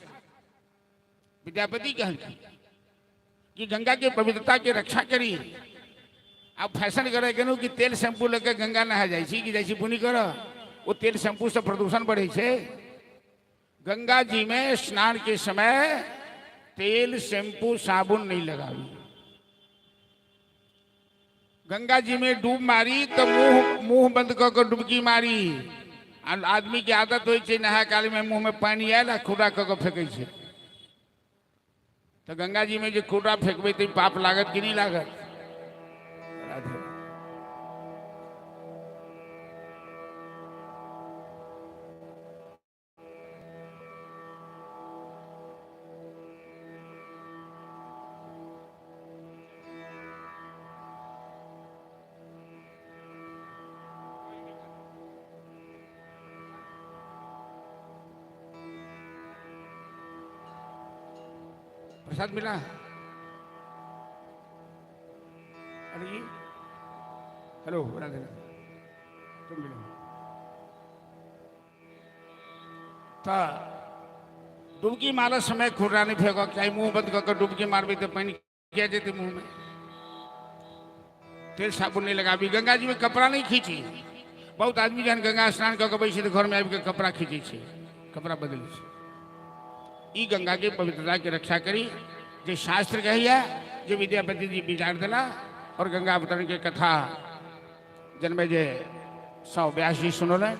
विद्यापति कहल कि गंगा के पवित्रता के रक्षा करी। आप फैशन करे केनु कि तेल शैम्पू लेके गंगा नहा जाइ छी कि जाइ छी पुनी कर, वो तेल शैम्पू से प्रदूषण बढ़े छे। गंगा जी में स्नान के समय तेल शैम्पू साबुन नहीं लगावी। गंगा जी में डूब मारी तो मुंह बंद कर डुबकी मारी। आदमी के आदत हो नहा काल में मुंह में पानी आयल खुदा कऽ फेंके छे, तो गंगा जी में जो कूड़ा फेंकबे तो पाप लागत कि नहीं लागत? प्रसाद मिला? अरे जी हेलो राधे, तुम मिलो। तो डुबकी मारा समय खुर्रा नहीं फेंको, क्या मुंह बंद कर डुबकी मारबे तो पानी क्या जेते मुंह में। तेल साबुन नहीं लगाबी। गंगा जी में कपड़ा नहीं खींची। बहुत आदमी जहन गंगा स्नान करके बैसे तो घर में आबि के कपड़ा खींचे छे, कपड़ा बदले छे। ई गंगा के पवित्रता के रक्षा करी, जे शास्त्र कहिए, जो विद्यापति जी विचार दिला। और गंगा अवतरण के कथा जन्मे जे 182 सुनौले,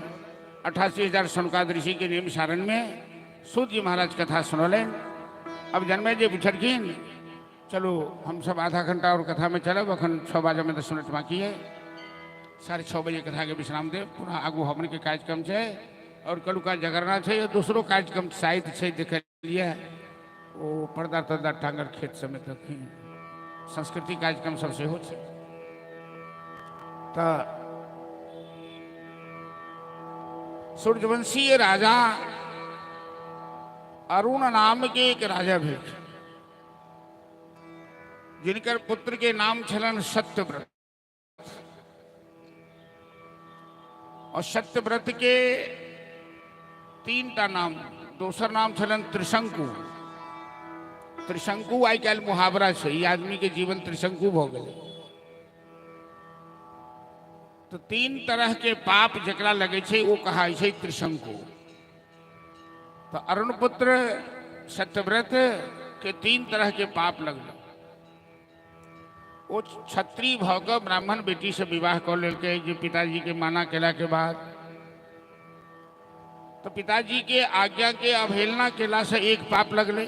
88,000 सनकाद ऋषि के नियम सारण में सूत जी महाराज कथा सुनौले। अब जन्मे जे पूछलखिन चलो हम सब आधा घंटा और कथा में चलब, अखन 6 बजे में 10 मिनट बाकी है, 6:30 बजे कथा के विश्राम दे, पुनः आगू हमन के कार्यक्रम है और कलु का जगरना है, दूसरो कार्यक्रम शायद है देख लिए वो पर्दा तर्दा टांगर खेत समेत रखी संस्कृति कार्यक्रम सबसे हो। तो सूर्यवंशीय राजा अरुण नाम के एक राजा भी, जिनकर पुत्र के नाम छलन सत्यव्रत। और सत्यव्रत के 3टा नाम, दोसर नाम छलन त्रिशंकु। त्रिशंकु आई काल मुहावरा है, ये आदमी के जीवन त्रिशंकु भ गए। तो 3 तरह के पाप जकरा लगे छे वो कहा छे त्रिशंकु। तो अरुण पुत्र सत्यव्रत के 3 तरह के पाप लगल। वो क्षत्रिय भ के ब्राह्मण बेटी से विवाह कर लेके, जो पिताजी के माना केला के बाद। तो पिताजी के आज्ञा के अवहेलना केला से एक पाप लगले।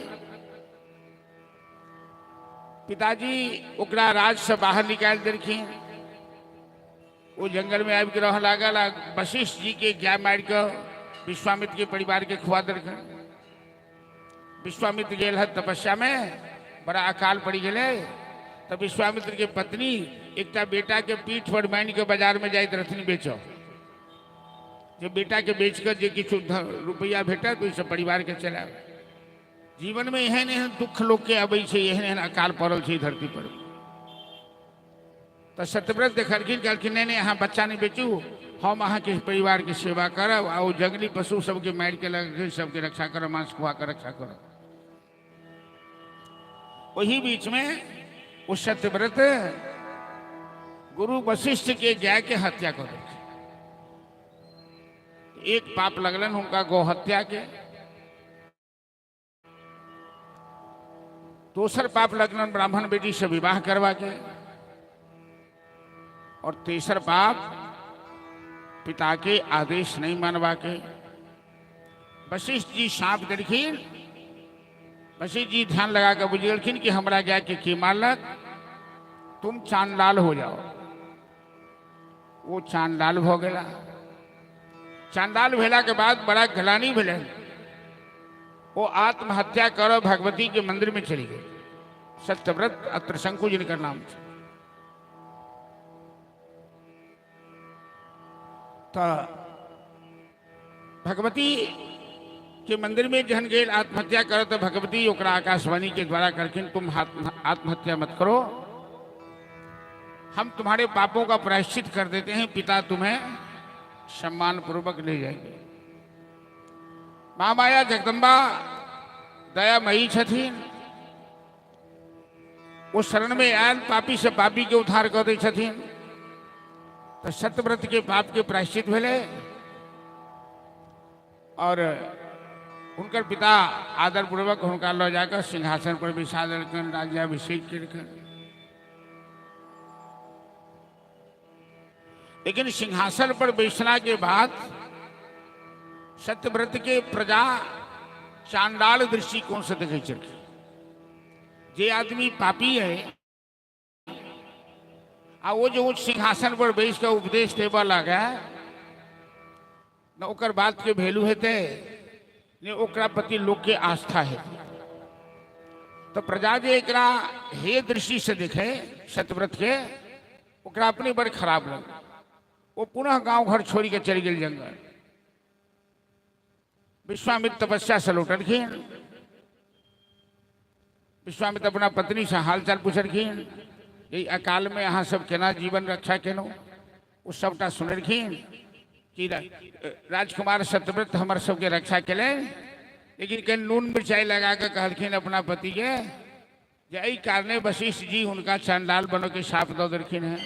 पिताजी ओकरा राज से बाहर निकाल देलखिन। वो जंगल में आबि के रह लागल। वशिष्ठ जी के गाय मार के विश्वामित्र के परिवार के खुआ देलखिन। विश्वामित्र गेल है तपस्या में, बड़ा अकाल पड़ गए। तो विश्वामित्र के पत्नी एकटा बेटा के पीठ पर बांध के बाजार में जाइत रहथिन बेचो। जब बेटा के बेच कर जो किछु रुपया भेटा तो इस परिवार के चला। जीवन में एहन एहन दुख लोग के आबै छे, एहन एहन अकाल पड़ल छे धरती पर। तो सत्यव्रत देखलखिन कहलखिन नहीं नहीं यहाँ बच्चा नहीं बेचू, हम अहाँ के परिवार की सेवा करब और जंगली पशु सबके मार के लगे सबके रक्षा करब, मांस खुआ कर रक्षा करब। वही बीच में वो सत्यव्रत गुरु वशिष्ठ के गाय के हत्या कर दी। एक पाप लगलन उनका गौ हत्या के, दूसर पाप लगलन ब्राह्मण बेटी से विवाह करवा के, और तीसर पाप पिता के आदेश नहीं मानवा के। वशिष्ठ जी सांप देखिन, वशिष्ठ जी ध्यान लगा कर बुझलखिन कि हमरा गाय के की मारलक, तुम चांदाल हो जाओ। वो चांदाल हो गया। चांदाल भेला के बाद बड़ा गलानी भेल, वो आत्महत्या कर भगवती के मंदिर में चली गई। सत्यव्रत अत्रशंकु जिनका नाम था। तो भगवती के मंदिर में जहन गेल आत्महत्या करो तो भगवती ओकरा आकाशवाणी के द्वारा करखिन तुम आत्महत्या मत करो, हम तुम्हारे पापों का प्रायश्चित कर देते हैं, पिता तुम्हें सम्मान पूर्वक ले जाएंगे। महामाया जगदम्बा दयामयी छथिन, वो शरण में आयल पापी से पापी के उद्धार कर दे छथिन। तो सत्यव्रत के पाप के प्रायश्चित भेले और उनकर पिता आदर पूर्वक उनका लो जाकर सिंहासन पर बिठा देलकन, राज्याभिषेक केलकन। लेकिन सिंहासन पर बैठना के बाद सत्यव्रत के प्रजा चांडाल दृष्टिकोण से देखे चलती। जे आदमी पापी है आ वो जो उच्च सिंहासन पर बैठ कर उपदेश देवा लगा न ओकर बात के वैल्यू हेते ने ओकरा प्रति लोग के आस्था है। तो प्रजा जे एकरा हे दृष्टि से देखे सत्यव्रत के, ओकरा अपने बड़ खराब लगे। वो पुनः गांव घर छोड़ के चली गई जंगल। विश्वामित्र तपस्या से लौटलखिन। विश्वामित्र अपना पत्नी से हालचाल पूछलखिन, ये अकाल में अहाँ सब केना जीवन रक्षा केनो। वो सबटा सुनलखिन कि राजकुमार सत्यव्रत हमर सबके रक्षा केले, लेकिन कहीं नून मिर्चाई लगा कर कहलखिन अपना पति के जे एहि कारणे वशिष्ठ जी उनका चंडाल बनो के साप दो देलखिन है।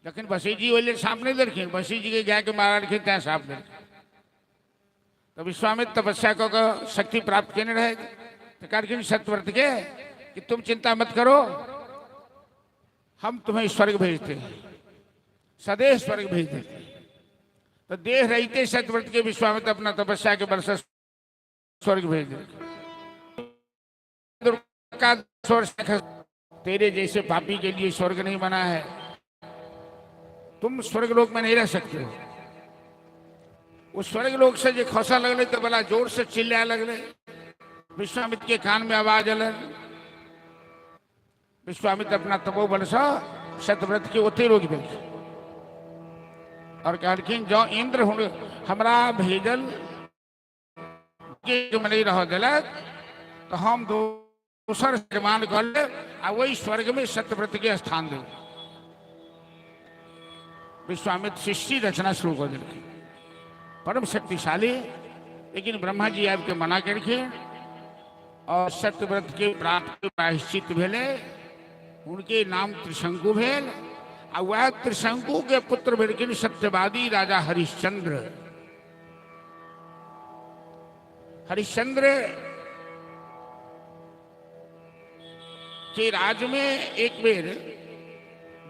लेकिन वशिष्ठ जी ओले साप नहीं देलखिन, वशिष्ठ जी के गाय के मारलखिन त्या साप देलखिन। तो विश्वामित्र तपस्या को शक्ति प्राप्त केने रहे तो कहलखिन सत्यव्रत के कि तुम चिंता मत करो, हम तुम्हें स्वर्ग भेजते हैं, सदैव स्वर्ग भेज देते। तो देह रहते सत्यव्रत के विश्वामित्र अपना तपस्या के बल से स्वर्ग भेज देते। तेरे जैसे पापी के लिए स्वर्ग नहीं बना है, तुम स्वर्ग लोक में नहीं रह सकते हो। उस स्वर्ग लोक से जो खसा लगले तो बड़ा जोर से चिल्लाए लगले। विश्वामित्र के कान में आवाज अलग। विश्वामित्र अपना तपोबल से सत्यव्रत के ओते रोक दे और कहलखिन जो इंद्र हमरा भेजल के नहीं रह दिलक तो हम दूसर निर्माण कर ले आ वही स्वर्ग में सत्यव्रत के स्थान दे। विश्वामित्र सृष्टि रचना शुरू कर दिलखिन, परम शक्तिशाली। लेकिन ब्रह्मा जी आपके मना करके और सत्यव्रत के प्राप्त प्रायश्चित भेले। उनके नाम त्रिशंकु भेल। आ वह त्रिशंकु के पुत्र भेलखिन सत्यवादी राजा हरिश्चंद्र। हरिश्चंद्र के राज में एक बेर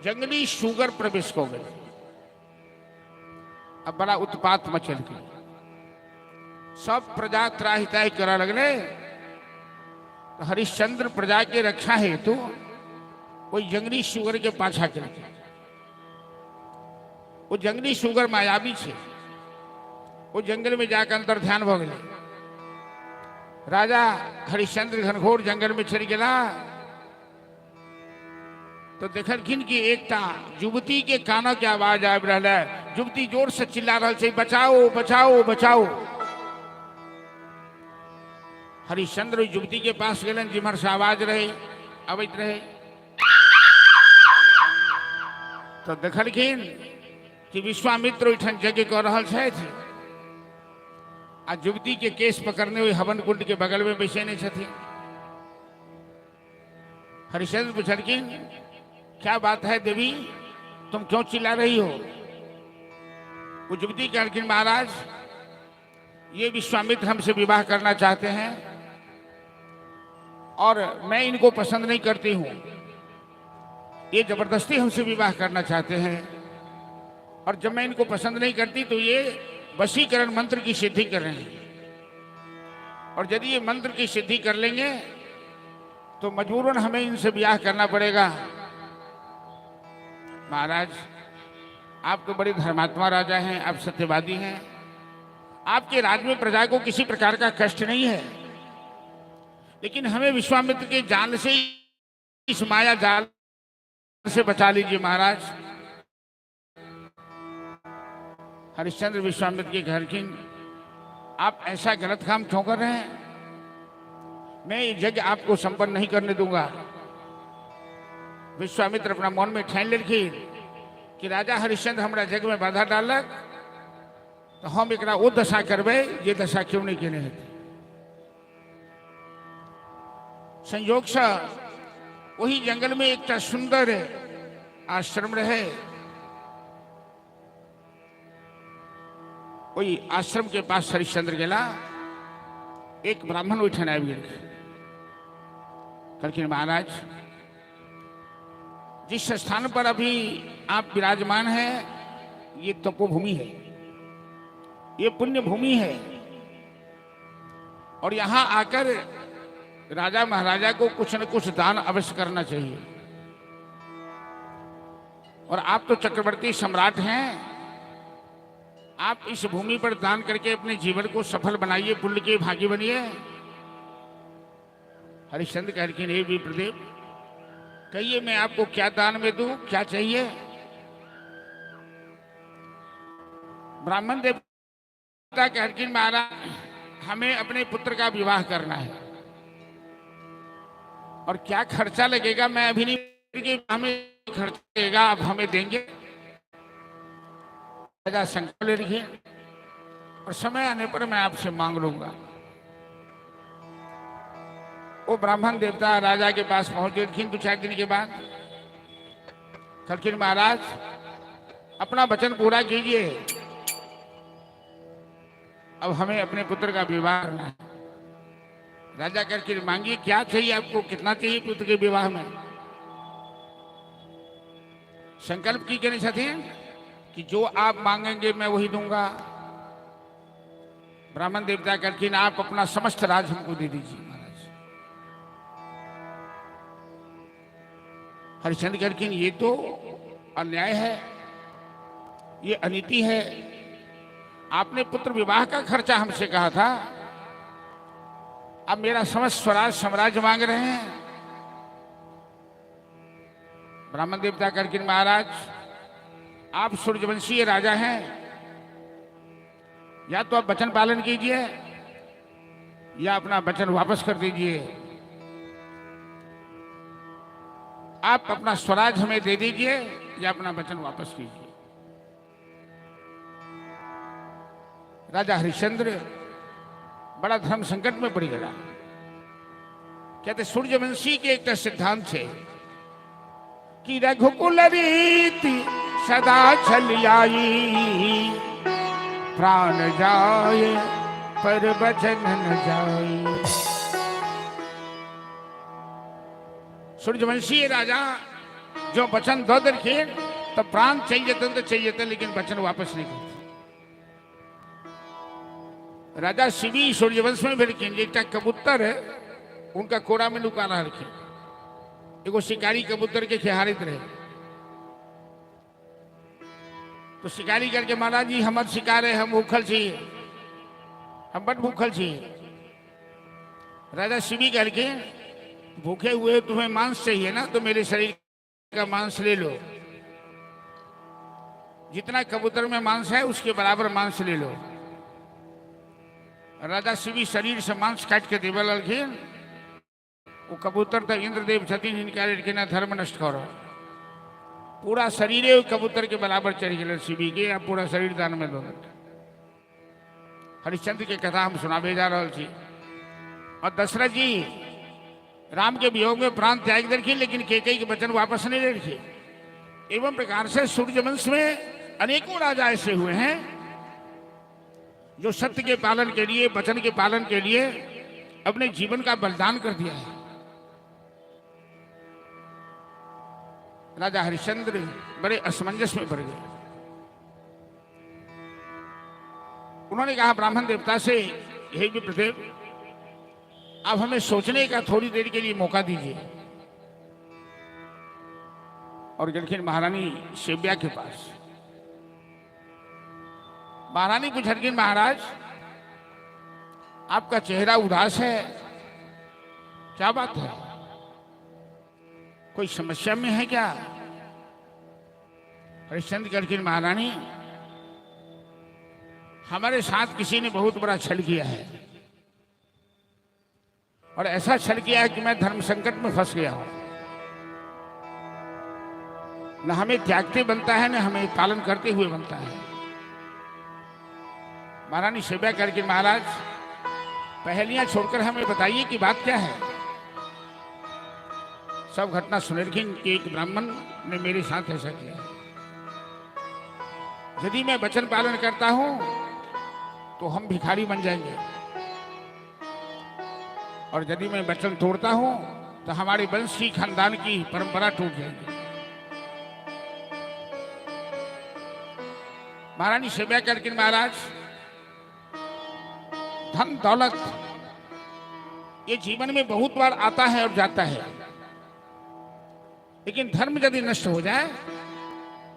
जंगली शुगर प्रवेश हो गए। अब बड़ा उत्पात मचल गया, सब प्रजा त्राहिताई करा लगले। तो हरिश्चंद्र प्रजा के रक्षा हेतु कोई जंगली शुगर के पाछा कर। वो जंगली शुगर मायावी छे। वो जंगल में जाकर अंतर ध्यान हो गए। राजा हरिश्चंद्र घनघोर जंगल में चल गया तो देखलखिन कि एकटा युवती के काना के आवाज आबि रहल है। युवती जोर से चिल्ला रहल छे, बचाओ बचाओ बचाओ। हरिश्चंद्र युवती के पास गेलन जिम्हर से आवाज रहे अबैत रहे। तो देखलखिन कि विश्वामित्र ओहिठाम यज्ञ कर रहल छथि आ युवती के केस पकड़ने हुए हवन कुंड के बगल में बैसे नहीं छथिन। हरिश्चंद्र पूछलखिन क्या बात है देवी, तुम क्यों चिल्ला रही हो? वो युवती कहलखिन महाराज ये विश्वामित्र हमसे विवाह करना चाहते हैं और मैं इनको पसंद नहीं करती हूं। ये जबरदस्ती हमसे विवाह करना चाहते हैं और जब मैं इनको पसंद नहीं करती तो ये वशीकरण मंत्र की सिद्धि कर रहे हैं और यदि ये मंत्र की सिद्धि कर लेंगे तो मजबूरन हमें इनसे विवाह करना पड़ेगा। महाराज आप तो बड़े धर्मात्मा राजा हैं, आप सत्यवादी हैं, आपके राज्य में प्रजा को किसी प्रकार का कष्ट नहीं है, लेकिन हमें विश्वामित्र के जाल से, इस माया जाल से बचा लीजिए महाराज। हरिश्चंद्र विश्वामित्र के घर की आप ऐसा गलत काम क्यों कर रहे हैं? मैं ये यज्ञ आपको संपन्न नहीं करने दूंगा। विश्वामित्र अपना मन में ठान लेलखिन कि राजा हरिश्चंद्र हमारा यज्ञ में बाधा डालक तो हम एकरा वो दशा करबे ये दशा क्यों नहीं केने हेतै। संयोग से वही जंगल में एक सुंदर आश्रम रहे। वही आश्रम के पास हरिश्चंद्र गेला, एक ब्राह्मण ओहिठाम आबि गेल। कहलखिन महाराज जिस स्थान पर अभी आप विराजमान हैं ये तपोभूमि है, ये पुण्य भूमि है और यहाँ आकर राजा महाराजा को कुछ न कुछ दान अवश्य करना चाहिए। और आप तो चक्रवर्ती सम्राट हैं, आप इस भूमि पर दान करके अपने जीवन को सफल बनाइए, पुण्य के भागी बनिए। हरिश्चंद्र कहलखिन हे विप्रदेव कहिए मैं आपको क्या दान में दूं, क्या चाहिए? ब्राह्मण देवता कहलखिन महाराज हमें अपने पुत्र का विवाह करना है और क्या खर्चा लगेगा मैं अभी नहीं, हमें खर्चा लगेगा आप हमें देंगे। राजा संकल्प ले लिखिए और समय आने पर मैं आपसे मांग लूंगा। वो ब्राह्मण देवता राजा के पास पहुंच गए। 2-4 दिन के बाद कहलखिन महाराज अपना वचन पूरा कीजिए, अब हमें अपने पुत्र का विवाह करना है। राजा कहलखिन मांगिए क्या चाहिए आपको, कितना चाहिए पुत्र के विवाह में? संकल्प की कहने छथिन कि जो आप मांगेंगे मैं वही दूंगा। ब्राह्मण देवता कहलखिन आप अपना समस्त राज हमको दे दीजिए महाराज। हरिश्चंद्र कहलखिन ये तो अन्याय है, ये अनीति है। आपने पुत्र विवाह का खर्चा हमसे कहा था, अब मेरा समस्त स्वराज साम्राज्य मांग रहे हैं। ब्राह्मण देवता कहलखिन महाराज आप सूर्यवंशीय राजा हैं, या तो आप वचन पालन कीजिए या अपना वचन वापस कर दीजिए। आप अपना स्वराज हमें दे दीजिए या अपना वचन वापस कीजिए। राजा हरिश्चंद्र बड़ा धर्म संकट में पड़ गया। कहते सूर्यवंशी के एक सिद्धांत है कि रघुकुल रीति सदा चली आई, प्राण जाए पर वचन न जाए। सूर्यवंशी राजा जो वचन दो देखे तो प्राण चाहिए तो चाहिए, लेकिन वचन वापस नहीं करते। राजा शिवी सूर्यवंश में भी रखें, एक कबूतर है उनका कोड़ा में लुका रखे, एगो शिकारी कबूतर के खिहारित रहे। तो शिकारी करके महाराज जी हमार शिकार है, हम भूखल छी, हम बड़ भूखल छी। राजा शिवी करके भूखे हुए तुम्हें मांस चाहिए ना, तो मेरे शरीर का मांस ले लो, जितना कबूतर में मांस है उसके बराबर मांस ले लो। राजा शिवी शरीर से मांस काट के देवल लखिन। वो कबूतर तो इंद्रदेव छथिन, इनका ना धर्म नष्ट करो। पूरा शरीर कबूतर के बराबर चढ़ गए शिवी के, अब पूरा शरीर दान में दो। हरिश्चंद्र के कथा हम सुनाबे जा रहा थी। और दशरथ जी राम के वियोग में प्राण त्याग रखी, लेकिन कैकेयी के वचन वापस नहीं ले रखे। एवं प्रकार से सूर्यवंश में अनेकों राजा ऐसे हुए हैं जो सत्य के पालन के लिए, वचन के पालन के लिए अपने जीवन का बलिदान कर दिया है। राजा हरिश्चंद्र बड़े असमंजस में पड़ गए। उन्होंने कहा ब्राह्मण देवता से, हे विप्रदेव, आप हमें सोचने का थोड़ी देर के लिए मौका दीजिए। और गलखिन महारानी शिव्या के पास। महारानी पूछ, हरकिन महाराज, आपका चेहरा उदास है, क्या बात है? कोई समस्या में है क्या? हरिश्चंद्र गलखिन महारानी, हमारे साथ किसी ने बहुत बड़ा छल किया है, और ऐसा छल किया है कि मैं धर्म संकट में फंस गया हूं। न हमें त्यागते बनता है, न हमें पालन करते हुए बनता है। महारानी शिव्या करके, महाराज पहेलियां छोड़कर हमें बताइए कि बात क्या है। सब घटना सुन रखी कि एक ब्राह्मण ने मेरे साथ ऐसा किया। यदि मैं वचन पालन करता हूं तो हम भिखारी बन जाएंगे, और यदि मैं वचन तोड़ता हूं तो हमारे वंश की, खानदान की परंपरा टूट जाएगी। महारानी शिव्या करके, महाराज धन दौलत ये जीवन में बहुत बार आता है और जाता है, लेकिन धर्म यदि नष्ट हो जाए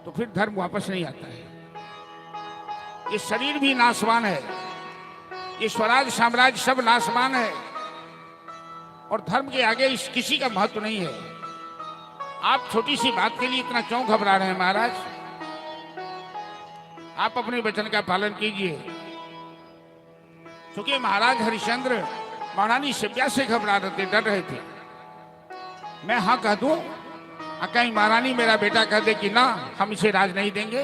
तो फिर धर्म वापस नहीं आता है। ये शरीर भी नाशवान है, ये स्वराज साम्राज्य सब नाशवान है, और धर्म के आगे इस किसी का महत्व नहीं है। आप छोटी सी बात के लिए इतना क्यों घबरा रहे हैं महाराज? आप अपने वचन का पालन कीजिए। क्योंकि महाराज हरिश्चंद्र महारानी शिव्या से घबरा रहे थे, डर रहे थे। मैं हाँ कह दूं, कहीं महारानी मेरा बेटा कह दे कि ना, हम इसे राज नहीं देंगे।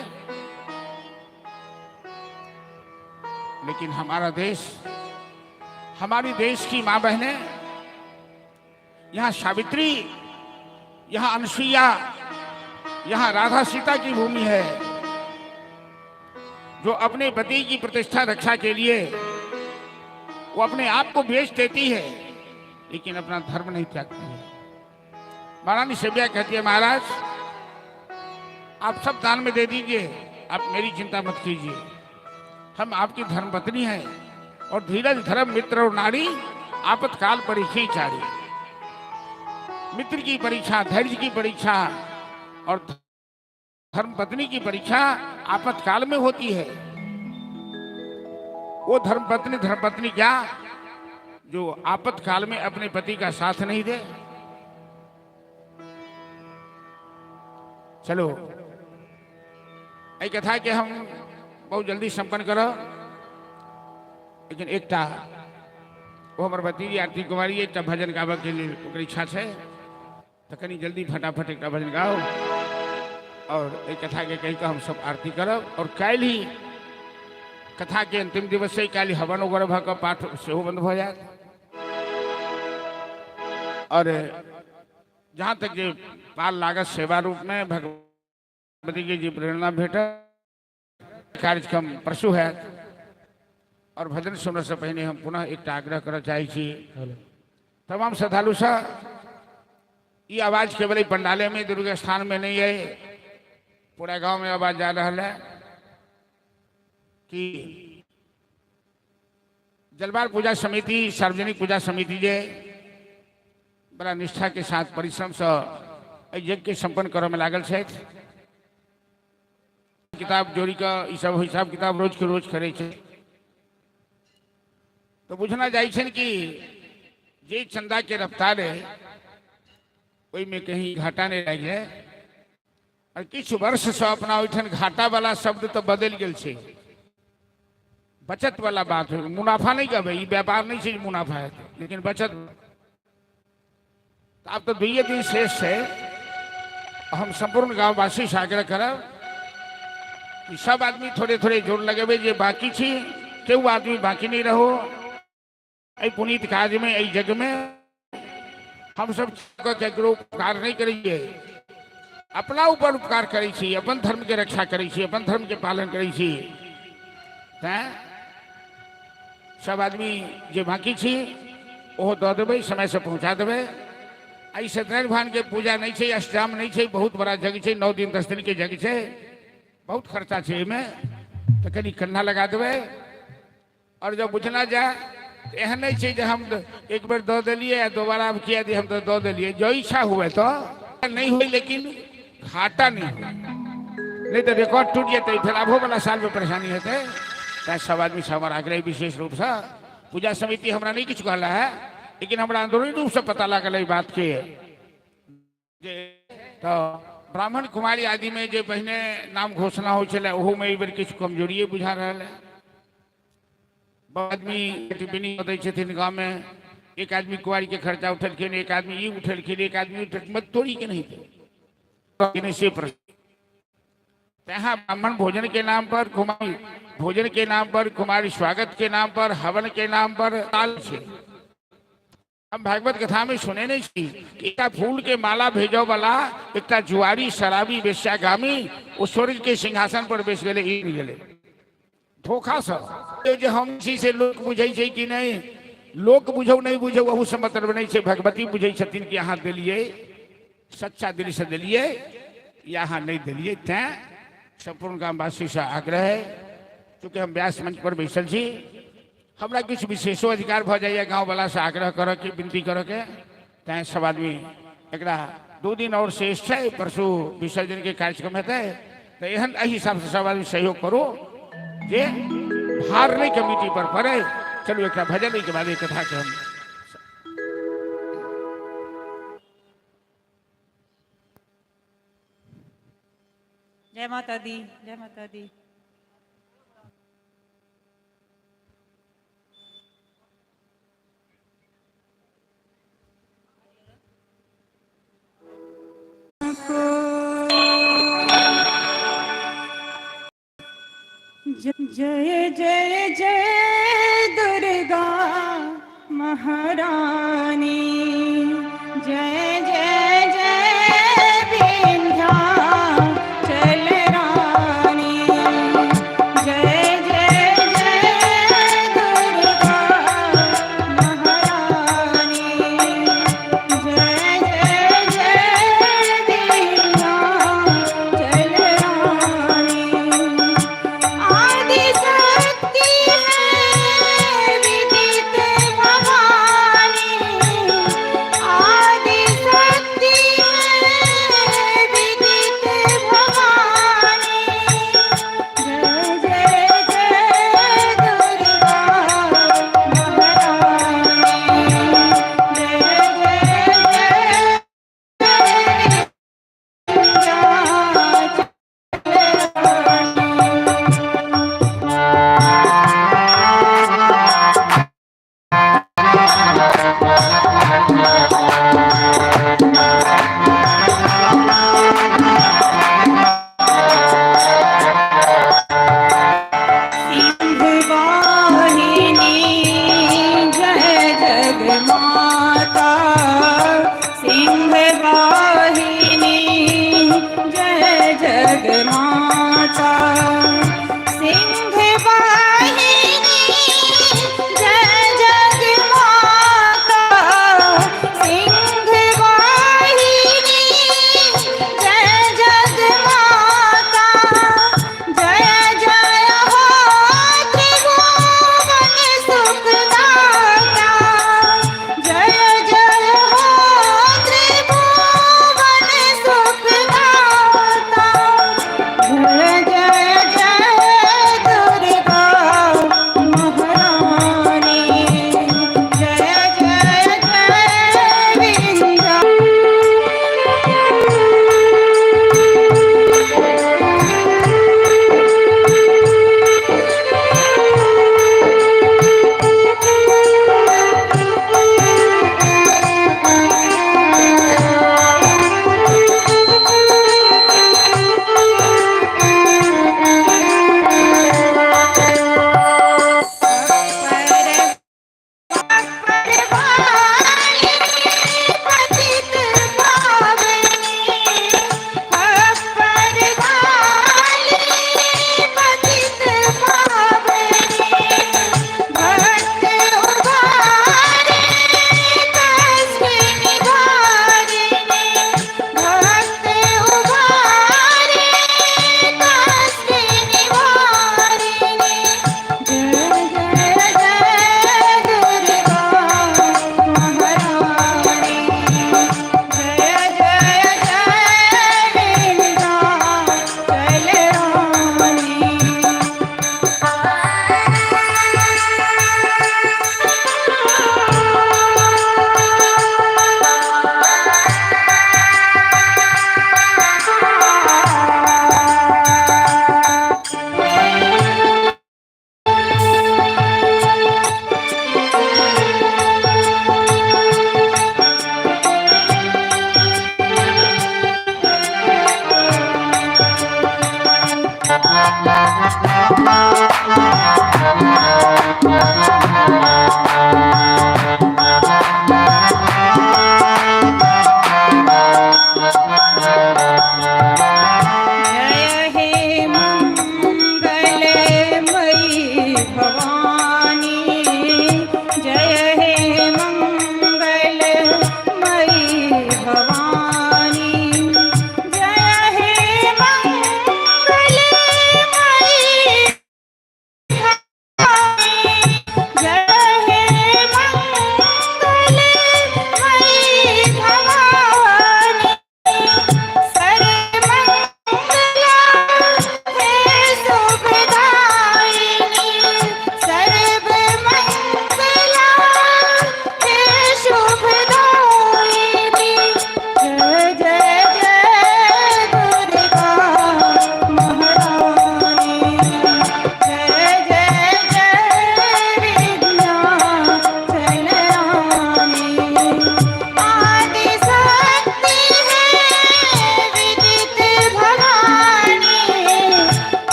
लेकिन हमारा देश, हमारी देश की मां बहनें, यहां सावित्री, यहां अनुसुईया, यहां राधा सीता की भूमि है, जो अपने पति की प्रतिष्ठा रक्षा के लिए वो अपने आप को बेच देती है, लेकिन अपना धर्म नहीं त्यागती है। महारानी शिव्या कहती है, महाराज आप सब दान में दे दीजिए, आप मेरी चिंता मत कीजिए। हम आपकी धर्मपत्नी हैं, और धीरज धर्म मित्र और नारी आपतकाल परीक्षा चारी। मित्र की परीक्षा, धैर्य की परीक्षा और धर्मपत्नी की परीक्षा आपतकाल में होती है। वो धर्मपत्नी क्या, जो आपतकाल में अपने पति का साथ नहीं दे। चलो एक कथा के हम बहुत जल्दी संपन्न करो, लेकिन एक वो हमारे भतीजी आरती कुमारी एक भजन गावे के लिए इच्छा है, तो कहीं जल्दी फटाफट एक भजन गाओ, और एक कथा के कहीं का हम सब आरती करब। और कल ही कथा के अंतिम दिवस से कल हवन वगैरह का पाठ से बंद हो जाए। और जहाँ तक जो पाल लागत सेवा रूप में भगवती की जी प्रेरणा भेटा कार्यक्रम परसु है। और भजन सुनने से पहले हम पुनः एक आग्रह कर चाहिए तमाम श्रद्धालु सा, ये आवाज केवल पंडाले में दुर्गा स्थान में नहीं है, पूरा गांव में आवाज जा रहा है कि जलवार पूजा समिति, सार्वजनिक पूजा समिति जे बड़ा निष्ठा के साथ परिश्रम से यज्ञ के संपन्न करे में लागल है। किताब जोड़ी का सब हिसाब किताब रोज के रोज करे छे। तो बुझना जाए कि जे चंदा के रफ्तार है वही में कहीं घाटा नहीं रह गया। और किछ वर्ष से अपना ओठन घाटा वाला शब्द तो बदल गए छे, बचत वाला बात है। मुनाफा नहीं कहबे, ये व्यापार नहीं है, मुनाफा है, लेकिन बचत। तो अब तो दुइये दिन शेष है, हम संपूर्ण गांववासी से आग्रह करब कि सब आदमी थोड़े थोड़े जोर लगेबे जे बाकी छी केहू आदमी बाकी नहीं रहो ऐ पुनीत काज में ऐ जग में हम सब केकरो उपकार नहीं करिए अपना ऊपर उपकार करै छी अपन धर्म के रक्षा करै छी अपन धर्म के पालन करै छी तैं सब आदमी जे बाकी छी ओहो दऽ देबै समय से पहुंचा देबै आई सत्यनारायण भगवान के पूजा नहीं छै अष्टजाम नहीं छै बहुत बड़ा जग छै 9 दिन 10 दिन के जग छै बहुत खर्चा छै एहिमे तो कनी कन्ना लगा देबै और जब बुझना जाए एहन नहीं छै जे हम एक बेर दऽ देलिए या दोबारा अब किया दी हम तो दऽ देलिए जो इच्छा हुए तो नहीं हुई लेकिन घाटा नहीं हुई नहीं तो रिकॉर्ड टूट जेतै फिर आबो वाला साल में परेशानी हेतै तैं सब आदमी से हमारा आग्रह विशेष रूप से पूजा समिति हमरा नहीं कुछ कहला है लेकिन हमरा अंदरूनी रूप से पता लागल है बात के तो ब्राह्मण कुमारी आदि में जो पहले नाम घोषणा हो चले ओहू में बेर किछु कमजोरिए बुझा रहा है आदमी दै छथिन गाँव में एक आदमी कुआरी के खर्चा उठलखिन एक आदमी ये उठलखिन एक आदमी मत तोड़ी के नहीं थे से प्रश्न ब्राह्मण भोजन के नाम पर कुमारी भोजन के नाम पर कुमारी स्वागत के नाम पर हवन के नाम पर ताल छे हम भागवत कथा में सुने नहीं छी एक फूल के माला भेजो वाला एक जुआरी शराबी वेश्यागामी वो स्वर्ग के सिंहासन पर बैस गए गए धोखा सब जो हम छी से लोग बुझे छै कि नहीं लोक बुझौ नहीं बुझौ वहू से मतलब नहीं छै भगवती बुझे छथिन कि अहाँ दिलिए सच्चा दिल से दिलिए या अहाँ नहीं दिलिए तैं संपूर्ण गामवासी से आग्रह है क्योंकि हम व्यास मंच पर बैसल छी हमरा कुछ विशेषो अधिकार भ जाइए गाँव वाला से आग्रह कर के विनती कर के तैं सब आदमी एक 2 दिन और शेष है परसों विसर्जन के कार्यक्रम हेतै तो एहन एहि हिसाब से सब आदमी सहयोग करो जे भार नहीं कमेटी पर पड़े चलो एक भजन के बाद एक कथा के हम जय माता दी जय माता दी जय जय जय दुर्गा महारानी जय जय जय विंध्याचल रानी जय जय जय दुर्गा महारानी जय जय जय विंध्याचल रानी आदि शक्ति है विदित भवानी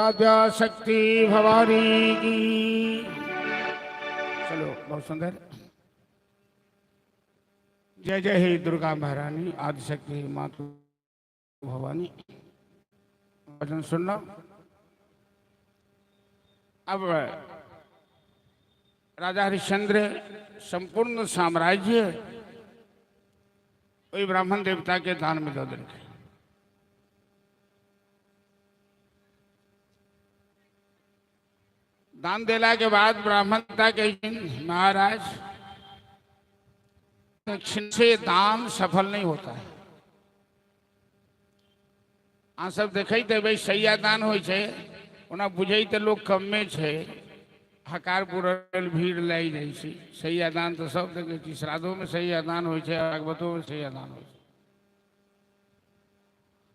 बोलाद्या शक्ति भवानी की। चलो बहुत सुंदर। जय जय हे दुर्गा महारानी आदिशक्ति मातु भवानी। भजन सुनना। अब राजा हरिश्चंद्र संपूर्ण साम्राज्य वही ब्राह्मण देवता के दान में दे देंगे। दान देला के बाद ब्राह्मणता के महाराज दक्षिण से दान सफल नहीं होता है। आ सब देखे थे भाई सैया दान हो बुझे तो लोग कम में छे हकार पुरल भीड़ लाई जाइ छी। सैया दान तो सब देखे छी। श्राद्धों में सैया दान हो भागवतों में सैया दान हो।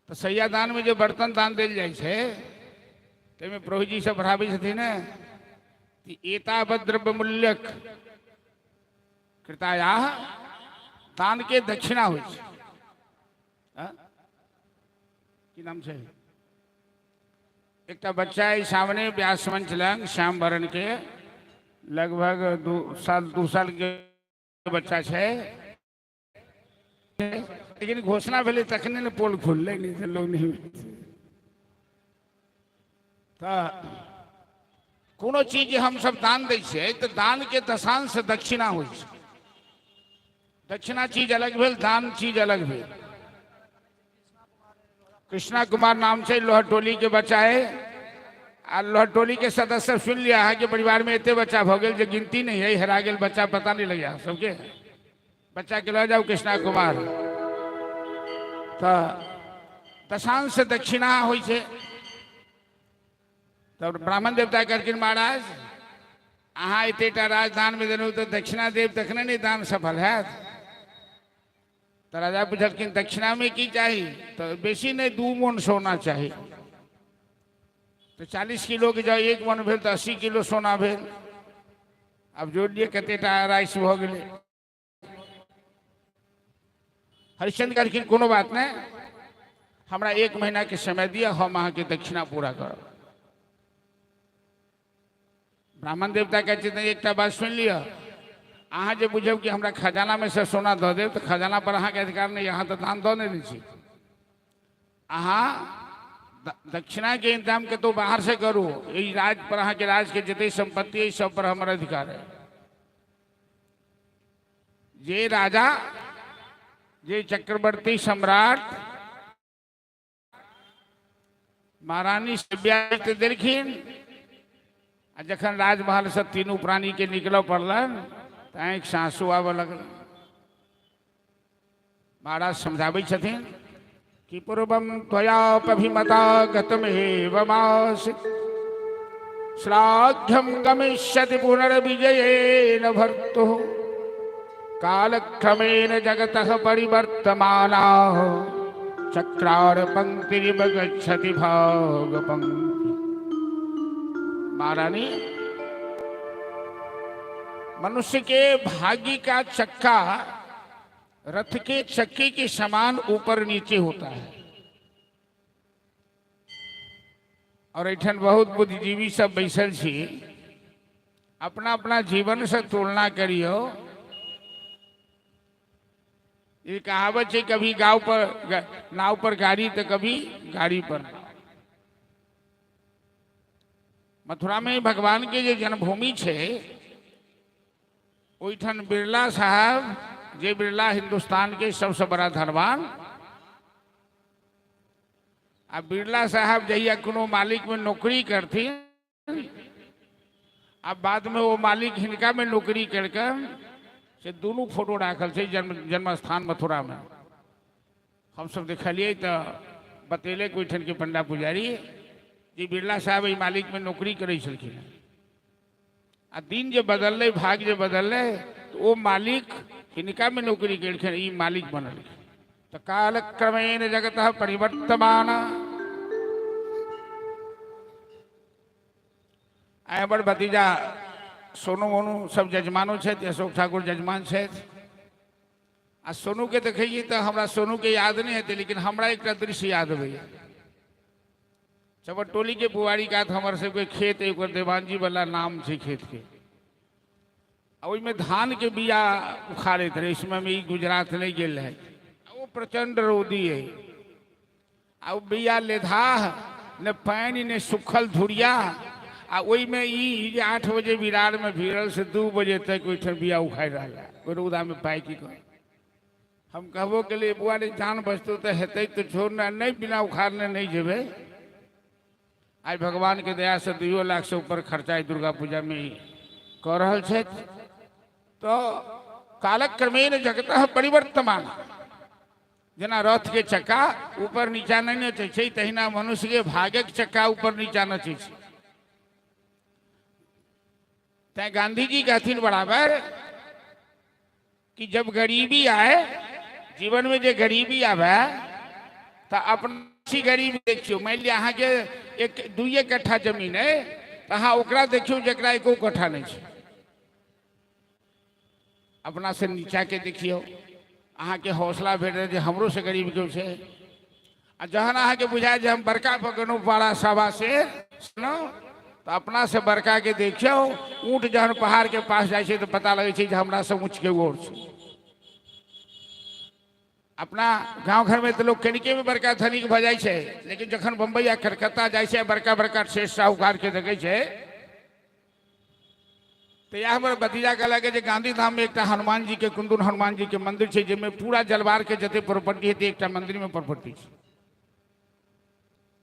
तो सैया दान में जो बर्तन दान दिल जाए में प्रभु जी सब बढ़ावे छथिन एतावद्रव्य मूल्यक कृताया दान के दक्षिणा हो। की नाम से एक बच्चा है सामने व्यास मंच लंग श्याम वर्ण के लगभग 2 साल के बच्चा है। लेकिन घोषणा भेले तखने ने पोल खुल नहीं तो लोग नहीं तो कोनो चीज हम सब दान दै छियै तो दान के दशांश दक्षिणा हो। दक्षिणा चीज अलग भेल दान चीज अलग भेल। कृष्णा कुमार नाम से लोहरटोली के बच्चा है। आ लोहरटोली के सदस्य सुन लिया है कि परिवार में इतने बच्चा भ गए जो गिनती नहीं है। हरा गेल बच्चा पता नहीं लगा सबके बच्चा के ले जाओ कृष्णा कुमार। तो दशांश दक्षिणा हो। तो ब्राह्मण देवता करकिन महाराज अहाँ एतेटा राजदान में देनु तो दक्षिणा देव तखने नहीं दान सफल है। तो राजा पूछलखिन दक्षिणा में की चाहिए तो बेसी नहीं 2 मन सोना चाहिए। तो 40 किलो के जाओ 1 मन भेल तो 80 किलो सोना भेल। अब जोड़ लिए कतेटा राइस भ गेलै। हरिश्चंद्र कहलखिन कोनो बात नहीं हमरा 1 महीना के समय दिया हम अहाँ के दक्षिणा पूरा करब। ब्राह्मण देवता कहते हैं एक बात सुन लिया अहाँ जो बुझब कि हमरा खजाना में से सोना दे देव तो खजाना पर अहाँ के अधिकार नहीं। यहाँ तो दान दो नहीं छी। अहाँ दक्षिणा के इंतजाम के तो बाहर से करू। यही राज पर अहाँ के राज के जितनी संपत्ति है सब पर हमारा अधिकार है। जे राजा जे चक्रवर्ती सम्राट महारानी सभ्या देखिन जखन राजमहल से तीनों प्राणी के निकल पड़लन तो आँख से आंसू आवे लगल। महाराज समझावे छथिन कि पूर्वम त्वयापभिमता गतमेव मासीत् श्लाघ्यं गमिष्यति पुनर्विजयेन भर्तुः कालक्रमेण जगतः परिवर्तमानाः चक्रार पंक्तिरिव गच्छति भागपंक्ति। महारानी मनुष्य के भाग्य का चक्का रथ के चक्के के समान ऊपर नीचे होता है। और ऐठन बहुत बुद्धिजीवी सब बैसल छी अपना अपना जीवन से तुलना करियो। ये कहावत है कभी गांव पर नाव पर गाड़ी तो कभी गाड़ी पर। मथुरा में भगवान के जो जन्मभूमि है ओठन बिरला साहब जे बिरला हिंदुस्तान के सबसे बड़ा धनवान। अब बिरला साहब जहिया कोनो मालिक में नौकरी करती अब बाद में वो मालिक हिनका में नौकरी करके से दोनों फोटो राखल है जन्म स्थान मथुरा में। हम सब देखलिए तो बतेले कोई ठन के पंडा पुजारी जी बिरला साहब ये मालिक में नौकरी करे छलखिन। आ दिन जो बदल भाग जो बदल तो वो मालिक हिनका में नौकरी कर मालिक बनल। तो काल क्रमेण जगत परिवर्तमान। हमर भतीजा सोनू मोनू सब जजमानो छे। अशोक ठाकुर जजमान छे। आ सोनू के देखिए तो हमरा सोनू के याद नहीं है लेकिन हमरा एक दृश्य याद है। चवटोली के बुआरी का हमारे से कोई खेत एक देवानजी वाला नाम से खेत के और में धान के बिया उखाड़े थे इसमें में गुजरात नहीं गेल है वो प्रचंड रोदी है और बिया लेधा न पानी ने सुखल धुरिया आ वही में 8 बजे विरार में भीड़ल से 2 बजे तक कोई बिया उखाड़ रहा कोई रौदा में पाई की कहे हम कहबो के लिए बुआ ने जान बचतो तो हेतै तो छोड़ना नहीं बिना उखाड़ने नहीं जेबे आज भगवान के दया से 2 लाख से ऊपर खर्चा दुर्गा पूजा में कर रहल छे तो कालक क्रमेण जगतः परिवर्तमान जना रथ के चक्का ऊपर नीचा नहीं नचे छै तहिना मनुष्य के भाग्य के चक्का ऊपर नीचा नचे छै तै गांधी जी कहथिन बराबर कि जब गरीबी आए जीवन में जो गरीबी आवे तो अपनी गरीबी देखियो मान लिया अहाँ के 1-2 कट्ठा जमीन है तो अहाँ ओकरा देखियो जकरा 1 कट्ठा नहीं है अपना से नीचा के देखियो अहाँ के हौसला भेट जे हमरो से गरीब क्यों है आ जहन अहाँ के बुझाए जे हम बड़का पकड़ू बड़ा सभा से सुनो तो अपना से बड़का के देखियो ऊँट जहन पहाड़ के पास जाए तो पता लगे छै जे हमरा से ऊँच के ओर छै अपना गांव घर में तो लोग कनिके में बड़का धनिक भ जाए छै लेकिन जखन बम्बई या कलकत्ता जाए छै बड़का बड़का शेष साहूकार के देखे छै तो यह हमारे भतीजा कहला के गांधी धाम में एक हनुमान जी के कुंदन हनुमान जी के मंदिर है जिसमें पूरा जलवार के जते प्रॉपर्टी है एक मंदिर में प्रॉपर्टी है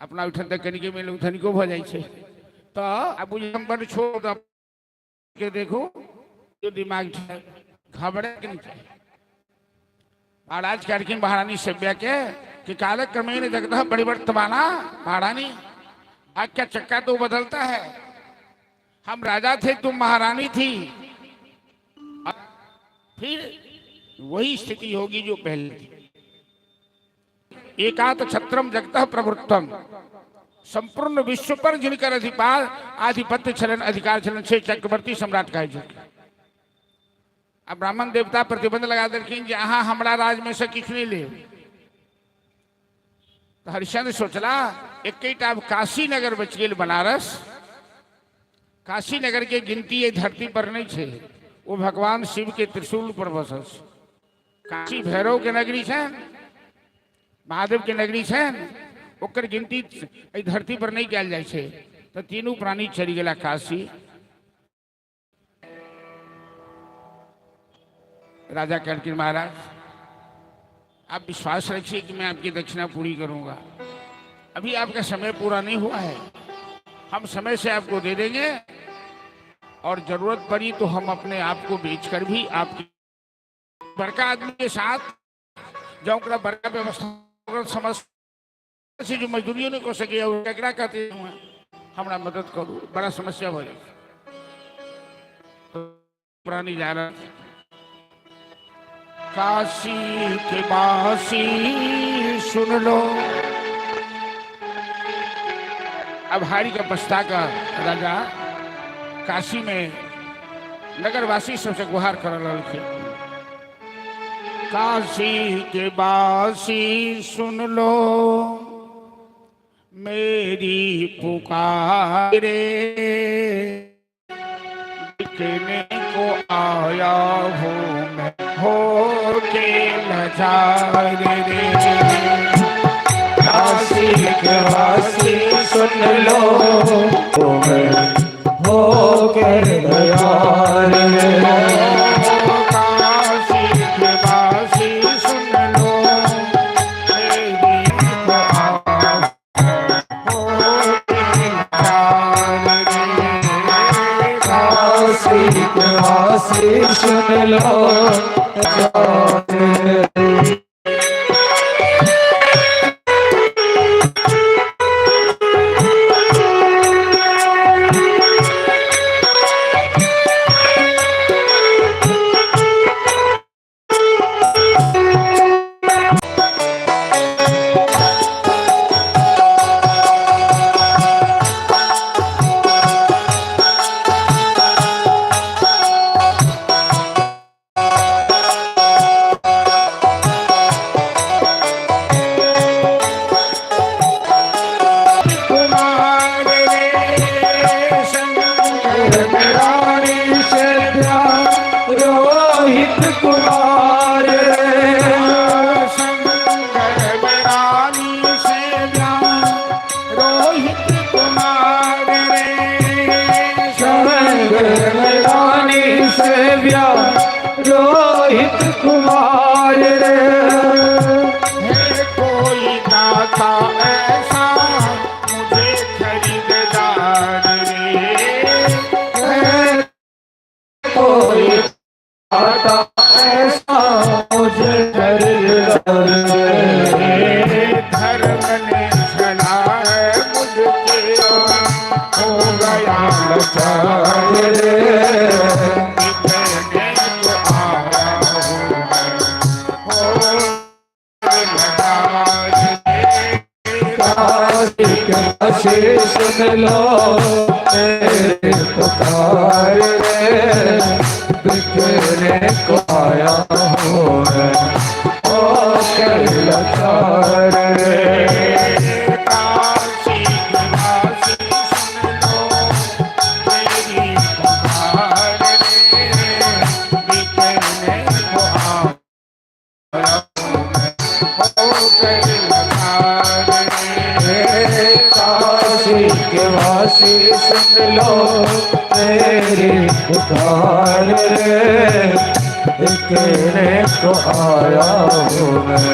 अपना उठन तक कनिके में लोग धनिको भ जाए छै तो अब हम बड़ छोड़ के देखो जो दिमाग घबरे के नहीं चाहिए महाराज करकिन महारानी सभ्या के कालक क्रमेण जगतः परिवर्तमाना महारानी आज का चक्का तो बदलता है हम राजा थे तुम महारानी थी फिर वही स्थिति होगी जो पहले थी एकात छत्रम जगतः प्रभुत्वम संपूर्ण विश्व पर जिनकर आधिपत्य चलन अधिकार चलन से चक्रवर्ती सम्राट कहे जाए अब ब्राह्मण देवता प्रतिबंध लगा देलखिन जे अहाँ हमरा राज में से किछ नहीं ले तो हरिश्चंद्र सोचला एकटा काशी नगर बच गेल बनारस काशी नगर के गिनती ये धरती पर नहीं छे वो भगवान शिव के त्रिशूल पर बसल काशी भैरव के नगरी है महादेव के नगरी है ओकर गिनती धरती पर नहीं कल जाए छे तो तीनों प्राणी चली गया काशी राजा करकिन महाराज आप विश्वास रखिए कि मैं आपकी दक्षिणा पूरी करूंगा अभी आपका समय पूरा नहीं हुआ है हम समय से आपको दे देंगे और जरूरत पड़ी तो हम अपने आप को बेचकर भी आपकी बड़का आदमी के साथ जो बड़का व्यवस्था समझ से जो मजदूरियों ने को सके क्या कहते हैं हमारा मदद करूँ बड़ा समस्या हो जाए पुरानी जा रहा काशी के बासी सुन लो अब हारी का बस्ता का राजा काशी में नगरवासी सबसे गुहार कर रहे थे काशी के बासी सुन लो मेरी पुकारे दिखने को आया हूँ मैं हो के नजारे काशी के वासी सुन लो तुम्हें हो के दयाल काशी के वासी सुन लो मेरी काशी के वासी सुन लो वासी सुन लो मेरी पुकार रे, बिखरने को आया हूँ मैं, होकर लाचार रे। काशी के वासी सुन लो मेरी पुकार रे, बिखरने को आया हूँ मैं,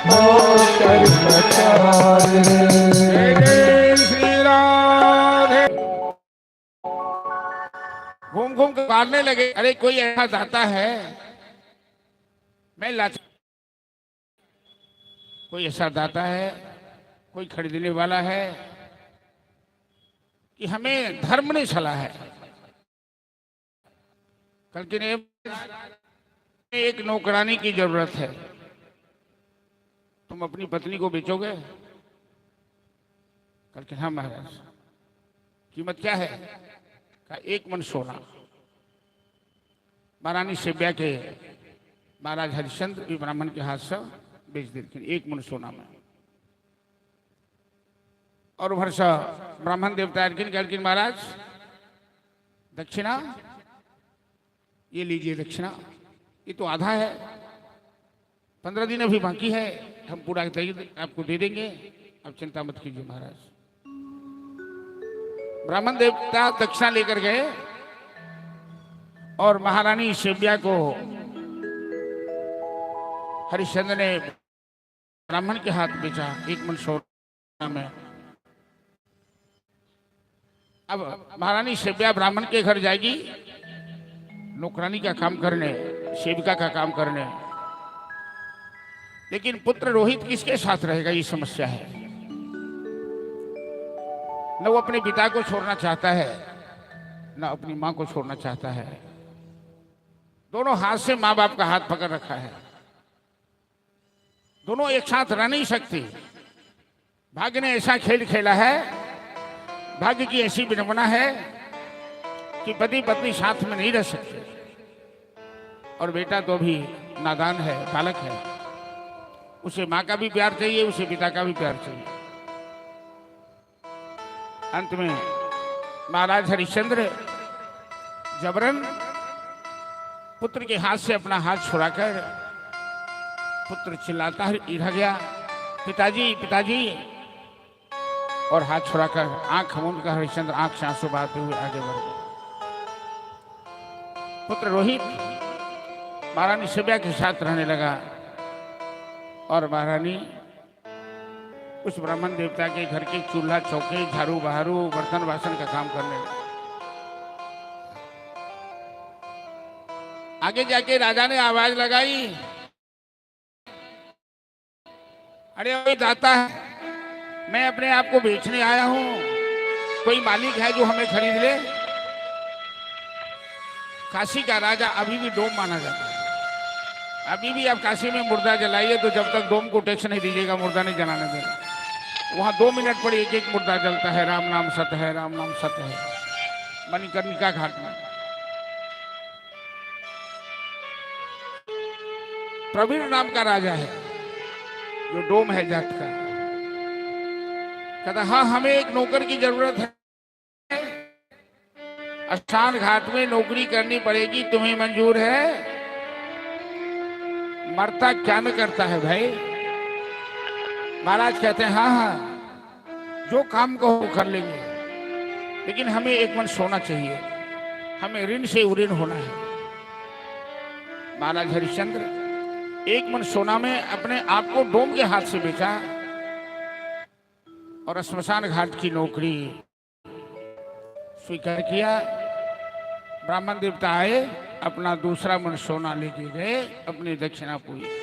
होकर लाचार रे। श्री राधे। घूम घूम के मारने लगे। अरे कोई ऐसा दाता है, मैं लाचार, कोई ऐसा दाता है, कोई खरीदने वाला है कि हमें धर्म ने चला है। कल की ने एक नौकरानी की जरूरत है, तुम अपनी पत्नी को बेचोगे? कल के हाँ महाराज। कीमत क्या है? का 1 मन सोना। महारानी सेव्या के महाराज हरिश्चंद्र भी ब्राह्मण के हाथ से बेच देते 1 मन सोना में। और वर्षा ब्राह्मण देवता अर्किन महाराज दक्षिणा ये लीजिए, दक्षिणा ये तो आधा है, 15 दिन अभी बाकी है, हम पूरा आपको दे देंगे, आप चिंता मत कीजिए महाराज। ब्राह्मण देवता दक्षिणा लेकर गए और महारानी सेव्या को हरिश्चंद्र ने ब्राह्मण के हाथ बेचा 1 मन सोना में। अब महारानी सेव्या ब्राह्मण के घर जाएगी नौकरानी का काम करने, सेविका का काम करने, लेकिन पुत्र रोहित किसके साथ रहेगा ये समस्या है। न वो अपने पिता को छोड़ना चाहता है, न अपनी मां को छोड़ना चाहता है। दोनों हाथ से मां बाप का हाथ पकड़ रखा है, दोनों एक साथ रह नहीं सकती। भाग्य ने ऐसा खेल खेला है, भाग्य की ऐसी विडंबना है कि पति पत्नी साथ में नहीं रह सकते। और बेटा तो भी नादान है, बालक है, उसे मां का भी प्यार चाहिए, उसे पिता का भी प्यार चाहिए। अंत में महाराज हरिश्चंद्र जबरन पुत्र के हाथ से अपना हाथ छुड़ाकर, पुत्र चिल्लाता रह गया, पिताजी पिताजी, और हाथ छुड़ाकर आंख मूंद कर हरिश्चंद्र आंख से आंसू बहाते हुए आगे बढ़ गए। पुत्र रोहित महारानी सेव्या के साथ रहने लगा और महारानी उस ब्राह्मण देवता के घर के चूल्हा चौके, झाड़ू बहारू, बर्तन बासन का काम करने लगा। आगे जाके राजा ने आवाज लगाई, अरे वो दाता है, मैं अपने आप को बेचने आया हूं, कोई मालिक है जो हमें खरीद ले? काशी का राजा अभी भी डोम माना जाता है। अभी भी आप काशी में मुर्दा जलाइए तो जब तक डोम को टैक्स नहीं दीजिएगा मुर्दा नहीं जलाने देगा। वहां 2 मिनट पर एक मुर्दा जलता है, राम नाम सत्य है, राम नाम सत्य है। मणिकर्णिका घाट में प्रवीण नाम का राजा है जो डोम है जात का। कहता हाँ हमें एक नौकर की जरूरत है, स्नान घाट में नौकरी करनी पड़ेगी, तुम्हें मंजूर है? मरता क्या न करता है भाई। महाराज कहते हैं हाँ हाँ जो काम को कर लेंगे, लेकिन हमें 1 मन सोना चाहिए, हमें ऋण से उऋण होना है। महाराज हरिश्चंद्र 1 मन सोना में अपने आप को डोम के हाथ से बेचा और श्मशान घाट की नौकरी स्वीकार किया। ब्राह्मण देवता आए, अपना 2 मन सोना लेके गए, अपनी दक्षिणा पूरी।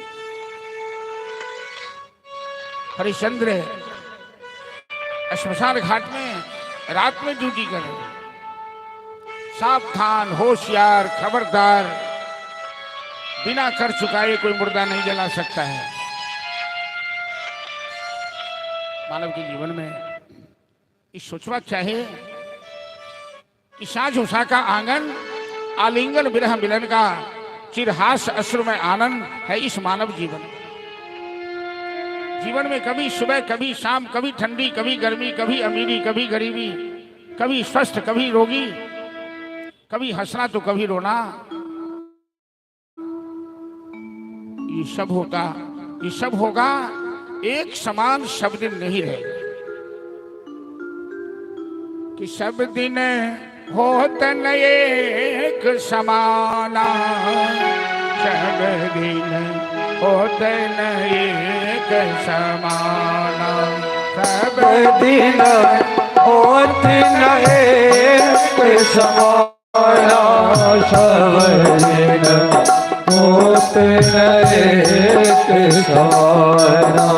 हरिश्चंद्र श्मशान घाट में रात में ड्यूटी कर रहे, सावधान, होशियार, खबरदार, बिना कर चुकाए कोई मुर्दा नहीं जला सकता है। मानव के जीवन में इस सोचवा चाहे कि साँझ उषा का आंगन, आलिंगन विरह मिलन का, चिरहास अश्रु में आनंद है इस मानव जीवन। जीवन में कभी सुबह, कभी शाम, कभी ठंडी, कभी गर्मी, कभी अमीरी, कभी गरीबी, कभी स्वस्थ, कभी रोगी, कभी हंसना तो कभी रोना। ये सब होता, ये सब होगा, एक समान सब दिन नहीं रहेगा। कि सब दिन होत न एक समाना, सब दिन होत न एक समाना, सब दिन होत न एक समाना, सब दिन होत न एक समाना।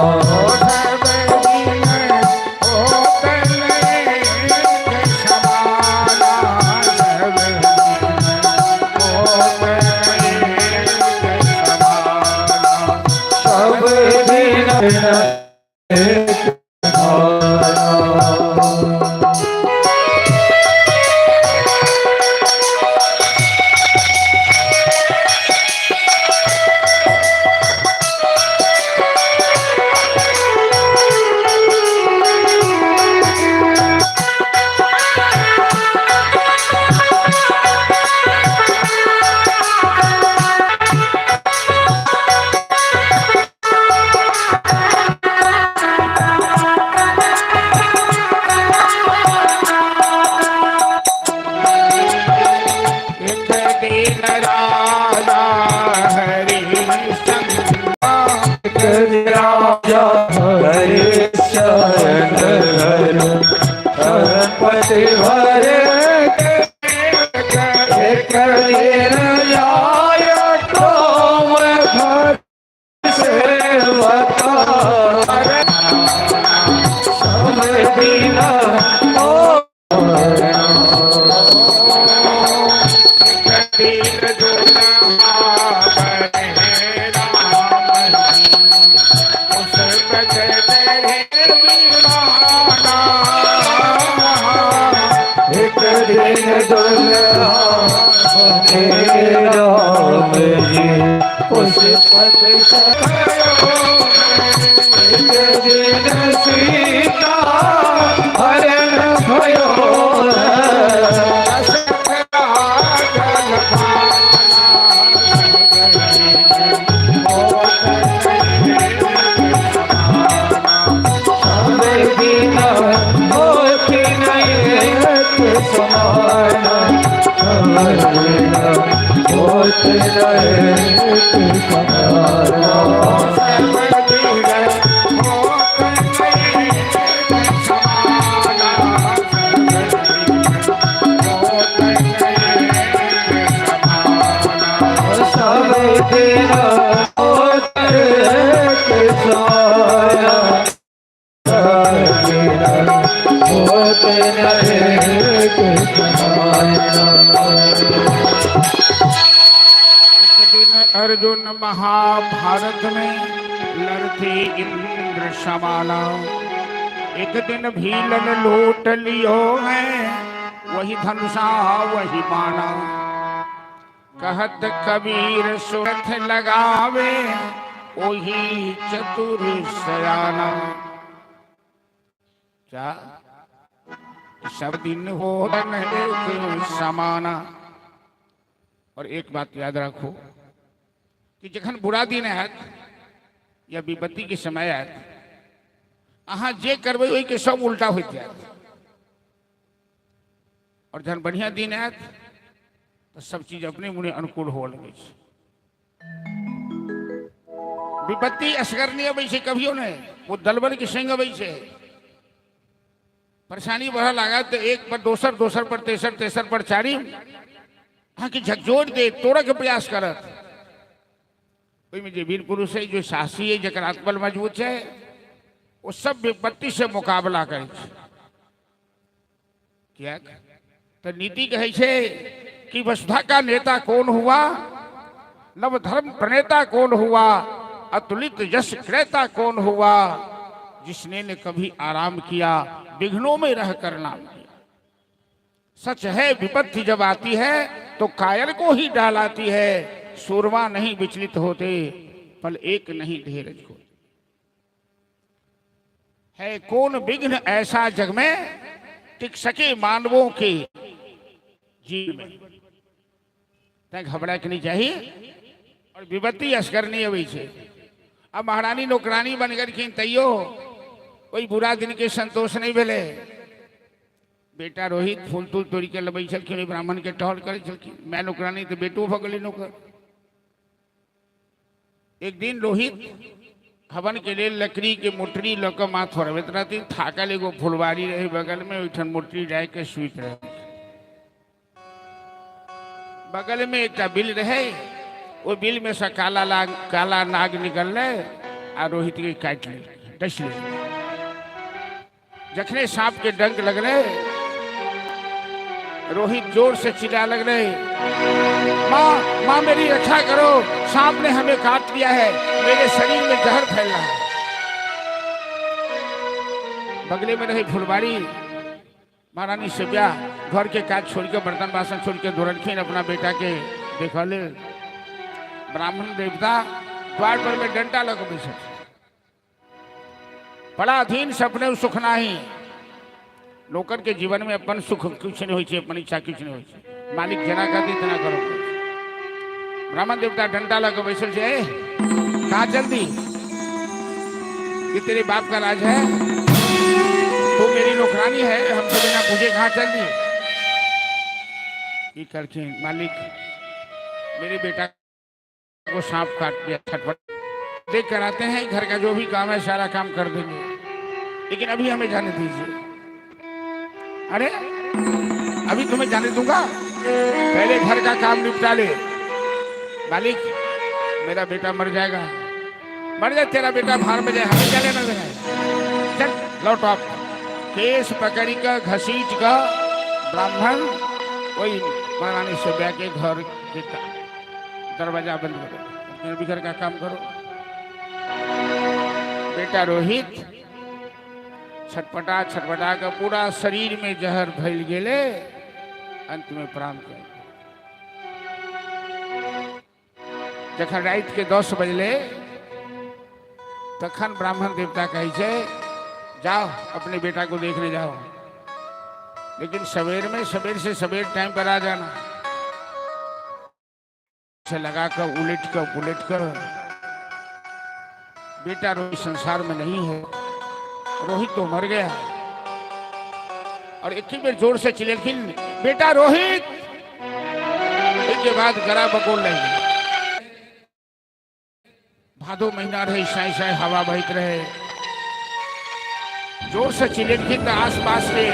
अर्जुन महाभारत में लड़ते इंद्र समाना, एक दिन भीलन लूट लियो है, वही धनुषा वही बाना। कहत कबीर सुरथ लगावे, वही चतुर सयाना। क्या सब दिन हो एक समाना। और एक बात याद रखो कि जखन बुरा दिन आयत या विपत्ति के समय आयत, अहाँ जे करबै ओहि के सब उल्टा हो जायत। और जखन बढ़िया दिन आयत तो सब चीज अपने मुने अनुकूल हो लगे। विपत्ति असगर नहीं अबै छै कभियो नहीं, वो दलबल के संग अबै छै। परेशानी बढ़ लगा तो एक पर दोसर, दोसर पर तेसर, तेसर पर चारी, अहाँ के झकझोर दे, तोड़े के प्रयास करत। में जो वीर पुरुष है, जो साहसी है, जकर आत्मबल मजबूत है, वो सब विपत्ति से मुकाबला करे। क्या तो नीति कहे छे कि वसुधा का नेता कौन हुआ, नव धर्म प्रणेता कौन हुआ, अतुलित यश क्रेता कौन हुआ, जिसने ने कभी आराम किया विघ्नों में रह कर नाम किया। सच है विपत्ति जब आती है तो कायर को ही डाल आती है। सूरमा नहीं विचलित होते, पल एक नहीं धीरज होते। है कौन विघ्न ऐसा जग में टिक सके मानवों के जीव में। तय घबरा के नहीं चाहिए और विपत्ति असकर नहीं अभी छे। अब महारानी नौकरानी बनकर की तैयो कोई बुरा दिन के संतोष नहीं भेले। बेटा रोहित फूल तूल तोड़ी के लबई छलखिन, ब्राह्मण के टहल करे छलखिन। मैं नौकरानी तो बेटू भगली नौकर। एक दिन रोहित हवन के लिए लकड़ी के मोटरी लक माथ फरबत रहती। थाकल एगो फुलवारी रहे बगल में, ओठन मोटरी डाल के सुत रहे। बगल में एक बिल रहे, वो बिल में से काला नाग निकल आ रोहित के काट ले डस ले। जखने सांप के डंक लग रहे रोहित जोर से चिल्ला लग रहे, माँ माँ मेरी रक्षा करो, सांप ने हमें काट लिया है, मेरे शरीर में जहर फैल रहा है। बगले में रही फुलवारी महारानी शिव्या घर के काज छोड़ के बर्तन बासन छोड़ के दौड़खिन अपना बेटा के देखा ले। ब्राह्मण देवता द्वार पर में डंडा लग बैठे। बड़ा अधीन सपने सुख नाही। लोकन के जीवन में अपन सुख कुछ नहीं होई, अपन इच्छा कुछ नहीं होई। मालिक जना कर दी इतना करो। ब्राह्मण देवता डंडा लग बैठल छे। कहा जल्दी ये तेरे बाप का राज है, तो मेरी नौकरानी है, हमसे बिना पूछे कहाँ चल दी। ये करके मालिक मेरे बेटा को सांप काट दिया। छटपट देख कर आते हैं, घर का जो भी काम है सारा काम कर देंगे, लेकिन अभी हमें जाने दीजिए। अरे अभी तुम्हें जाने दूंगा, पहले घर का काम निपटा ले। मालिक मेरा बेटा मर जाएगा। मर जाए तेरा बेटा, भार में जाए, हमें क्या लेना देना। चल लौट आप। केस पकड़ी का घसीट का ब्राह्मण वही महारानी शिव्या के घर के दरवाजा बंद करो, अभी घर का काम करो। बेटा रोहित छटपटा छटपटा का पूरा शरीर में जहर फैल गेले, अंत में प्राण कर। जखन रात के 10 बजले तखन ब्राह्मण देवता कहे छे जाओ अपने बेटा को देखने जाओ, लेकिन सवेर में सवेर से सवेर टाइम पर आ जाना। से लगा कर उलट कर पुलट कर बेटा रोहित संसार में नहीं है, रोहित तो मर गया। और एक ही बार जोर से चिल्लाखिन बेटा रोहित। इसके बाद गला बकोल नहीं। भादो महीना रहे, साई साई हवा बहत रहे। जोर से चिल्लाखिन आस पास के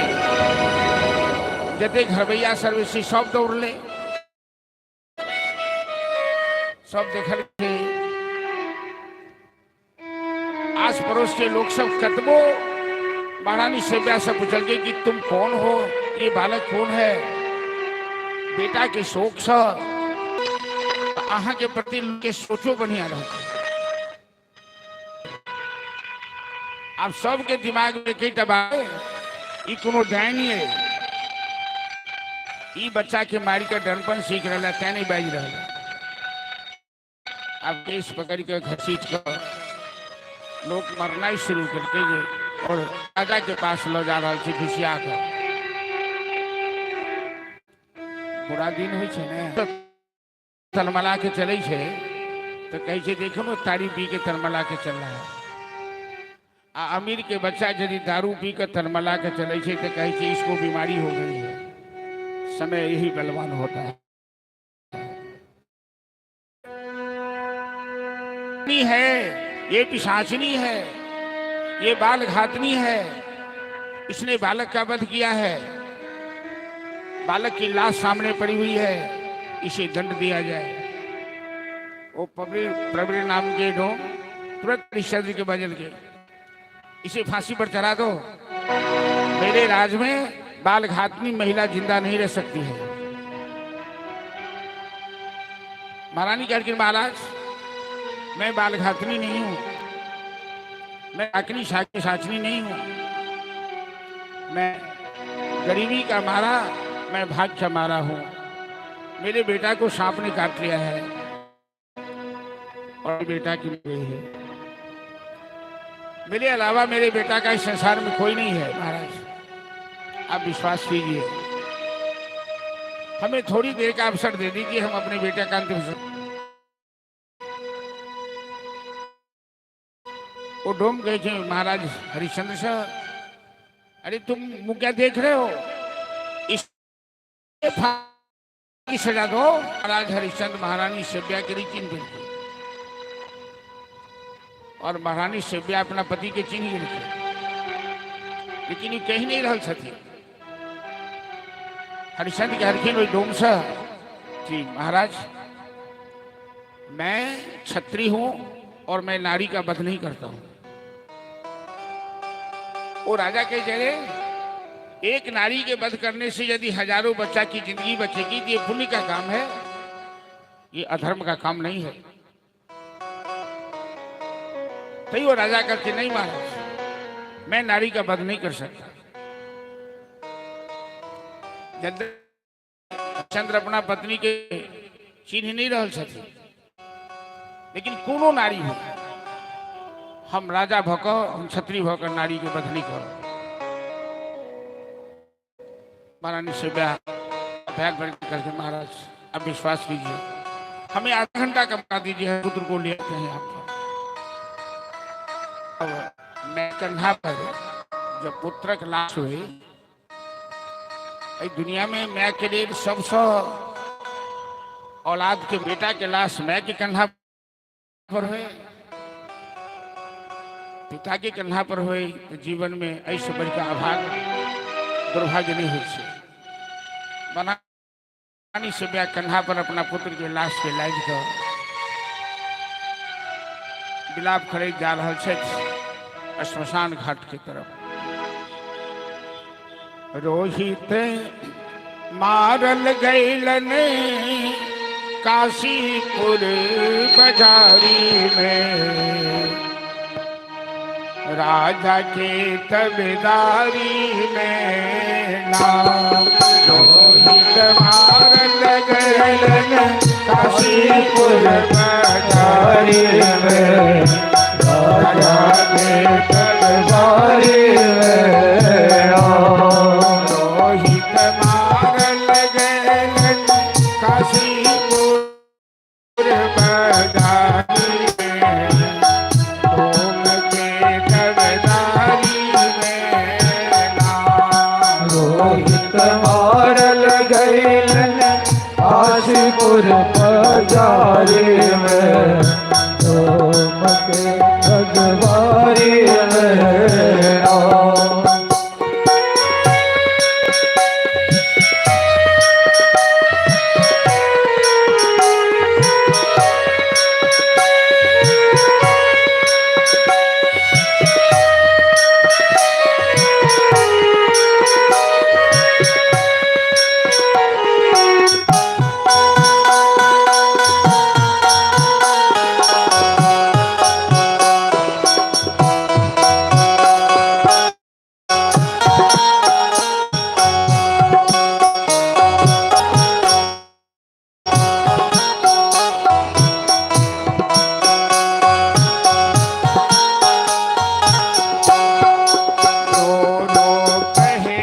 जते घरवैया सर्विस सब दौड़ ले, सब देखल थे। आस पड़ोस के लोग सब कतबो महारानी शिव्या से पूछल गए कि तुम कौन हो, ये बालक कौन है। बेटा के शोक से आहा के प्रति के सोचो बढ़िया रहो। आप सबके दिमाग में कई टबाए ई कोनो डायनी है, ई बच्चा के मारी का डरपन सीख रहा है, नहीं बाज रहा। अब केस पकड़ के घसीट कर लोग मरना ही शुरू करके और राजा के पास लो जा रहा है घुसिया कर। पूरा दिन हुई छे ने तो तलमला के चले छे, तो कहे छे देखो ना तारी पी के तलमला के चल रहा है। अमीर के बच्चा यदि दारू पी कर तलमला के चले छे तो कहे छे इसको बीमारी हो गई है। समय यही बलवान होता है। ये पिशाचनी है, ये बाल घातनी है, इसने बालक का वध किया है। बालक की लाश सामने पड़ी हुई है, इसे दंड दिया जाए। वो प्रवीण नाम के दो तुरंत ऋषि के बजल के इसे फांसी पर चढ़ा दो। मेरे राज में बाल घातनी महिला जिंदा नहीं रह सकती है। महारानी कहती महाराज मैं बाल घातनी नहीं हूं, मैं अकनी साचनी नहीं हूं। मैं गरीबी का मारा, मैं भाग का मारा हूं। मेरे बेटा को सांप ने काट लिया है और बेटा की मरी है। मेरे अलावा मेरे बेटा का इस संसार में कोई नहीं है महाराज, आप विश्वास कीजिए। हमें थोड़ी देर का अवसर दे दीजिए, हम अपने बेटे का अंतिम। वो डोम गए थे महाराज हरिश्चंद्र साहब, अरे तुम मुँह क्या देख रहे हो, इस की सजा दो। महाराज हरिश्चंद्र महारानी सेव्या के चिन्ह गिनती और महारानी सेव्या अपना पति के चिन्ह गिनती, लेकिन ये कहीं नहीं रह सकती। हरिश्चंद्र के हरखिन वही डोम सा जी महाराज, मैं क्षत्रिय हूं और मैं नारी का वध नहीं करता हूं। वो राजा के जगह एक नारी के वध करने से यदि हजारों बच्चा की जिंदगी बचेगी तो ये पुण्य का काम है, ये अधर्म का काम नहीं है। तो वो राजा करके नहीं महाराज, मैं नारी का वध नहीं कर सकता। चंद्र अपना पत्नी के चिन्ह नहीं रह सकती, लेकिन कोनो नारी हो, हम राजा भको, हम क्षत्रिय भोकर नारी के वध नहीं करो। महारानी से ब्याह करके महाराज अब विश्वास कीजिए, हमें आधा घंटा का मौका दीजिए, पुत्र को ले आते हैं आपको। मैं कंधा पर जब पुत्र की लाश हुई, दुनिया में मैं के लिए सबसे औलाद के बेटा के लाश मैं के कंधा पर हुए, पिता के कंधा पर हुए, तो जीवन में ऐसे बड़ी का अभाग दुर्भाग्य नहीं हो। बनानी से ब्याह कंधा पर अपना पुत्र के लाश के लाद कर विलाप करे जा रहा है श्मशान घाट की तरफ। रोहित मारल गैलन काशीपुर बाजारी में, राजा के तबेदारी में नाम। रोहित मारल गैलन काशीपुर बाजारी में, राजा के तबेदारी में रोहित मारल गैलन काशीपुर बाजारी में, तुम के तबेदारी में नाम। रोहित मारल गैलन काशीपुर बाजारी में, तुम के तबेदारी में नाम।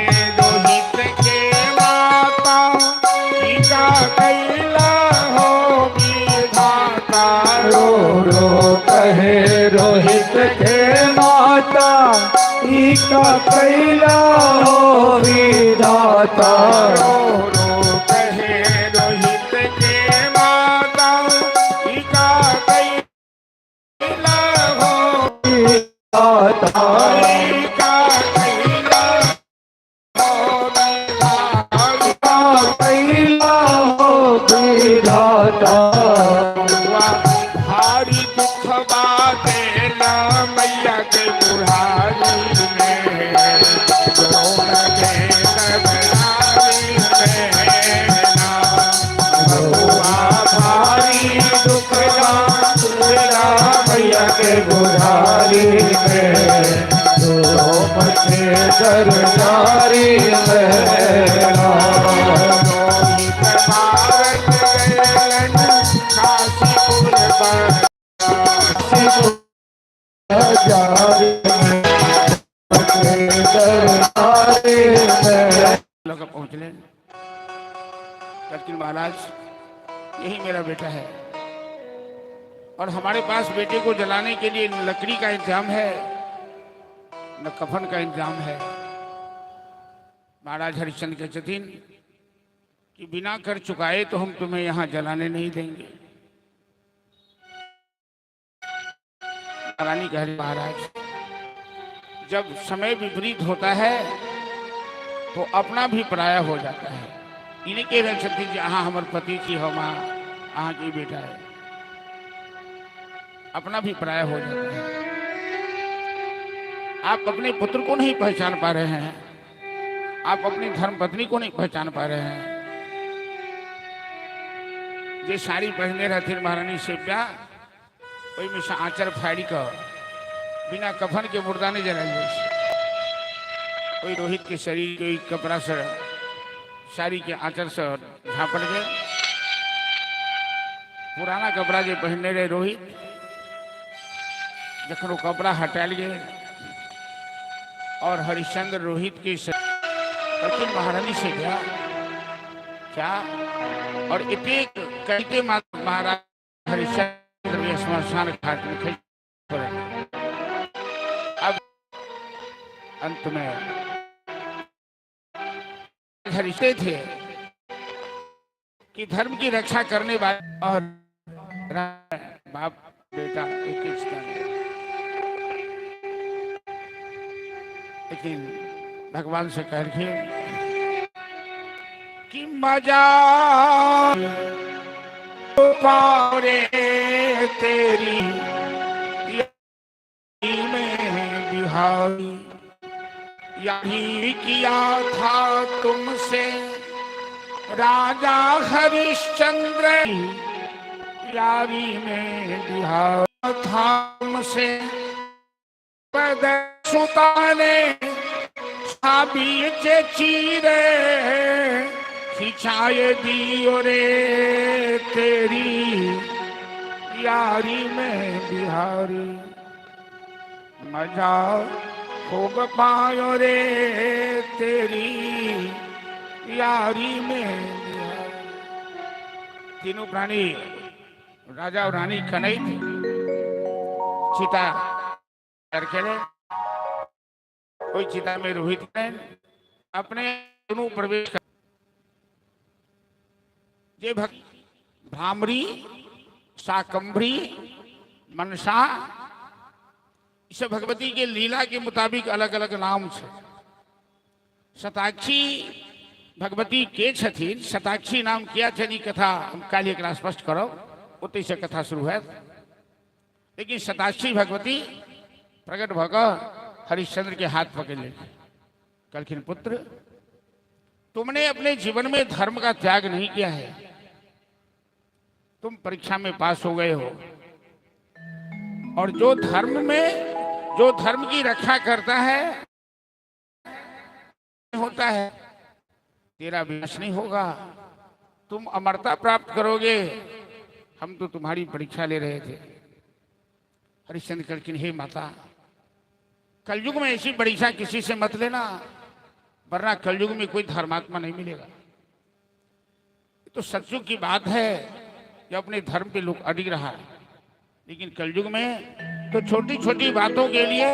रोहित के माता इका कैला हो विधाता। रो कहे रोहित के माता इका कैला हो विधाता। इका कैला हो विधाता, कैला हो विधाता। भारी दुख बाते न मैया के बुढ़ारी में, निकले। लेकिन महाराज यही मेरा बेटा है और हमारे पास बेटे को जलाने के लिए न लकड़ी का इंतजाम है न कफन का इंतजाम है। महाराज हरिश्चंद्र कहते थे कि बिना कर चुकाए तो हम तुम्हें यहां जलाने नहीं देंगे। रानी कह रही महाराज जब समय विपरीत होता है तो अपना भी पराया हो जाता है। इन्हें कह रहे छथी जी अहाँ हमर पति छी हम अहाँ की बेटा है, अपना भी पराया हो जाता है। आप अपने पुत्र को नहीं पहचान पा रहे हैं, आप अपनी धर्म पत्नी को नहीं पहचान पा रहे हैं। जे साड़ी पहने रहते महारानी से प्या वही में से आंचर फाड़ी का बिना कफन के मुर्दा नहीं जलाइए। कोई रोहित के शरीर कोई कपड़ा से साड़ी के आंचर से झापड़ गए। पुराना कपड़ा जो पहनने रहे रोहित जखन वो कपड़ा हटाल गए और हरिश्चंद्र रोहित के महारानी से गया क्या और इतने कहते महाराज हरिश्चंद्र स्मशान घाट में खड़े। अब अंत में हरिश्ते थे कि धर्म की रक्षा करने वाले और बाप बेटा एक ही रिश्ता है। लेकिन भगवान से कह रहे कि मजा पारे तेरी में बिहारी यही किया था तुमसे राजा हरिश्चंद्र यारी में बिहार था तुमसे सुता ने बीच चीरे खिंचाए दियो रे तेरी यारी में बिहारी मजा खूब पायो रे तेरी यारी में बिहारी। तीनों प्राणी राजा और रानी कन्हई थे। चिता खेले कोई चिता में रोहित अपने दोनों प्रवेश कर जे भ्रामरी शाकंभरी मनसा इस भगवती के लीला के मुताबिक अलग अलग नाम है। शताक्षी भगवती के छथिन शताक्षी नाम किया छनी कथा हम काल एक स्पष्ट करो उतने से कथा शुरू है। लेकिन शताक्षी भगवती प्रकट भकर हरिश्चंद्र के हाथ पकड़ ले कलखिन पुत्र तुमने अपने जीवन में धर्म का त्याग नहीं किया है। तुम परीक्षा में पास हो गए हो और जो धर्म की रक्षा करता है होता है तेरा विनाश नहीं होगा, तुम अमरता प्राप्त करोगे। हम तो तुम्हारी परीक्षा ले रहे थे। हरिश्चंद्र कलखिन हे माता कलयुग में ऐसी परीक्षा किसी से मत लेना वरना कलयुग में कोई धर्मात्मा नहीं मिलेगा। तो सत्युग की बात है कि अपने धर्म पे लोग अडिग रहा है। लेकिन कलयुग में तो छोटी छोटी बातों के लिए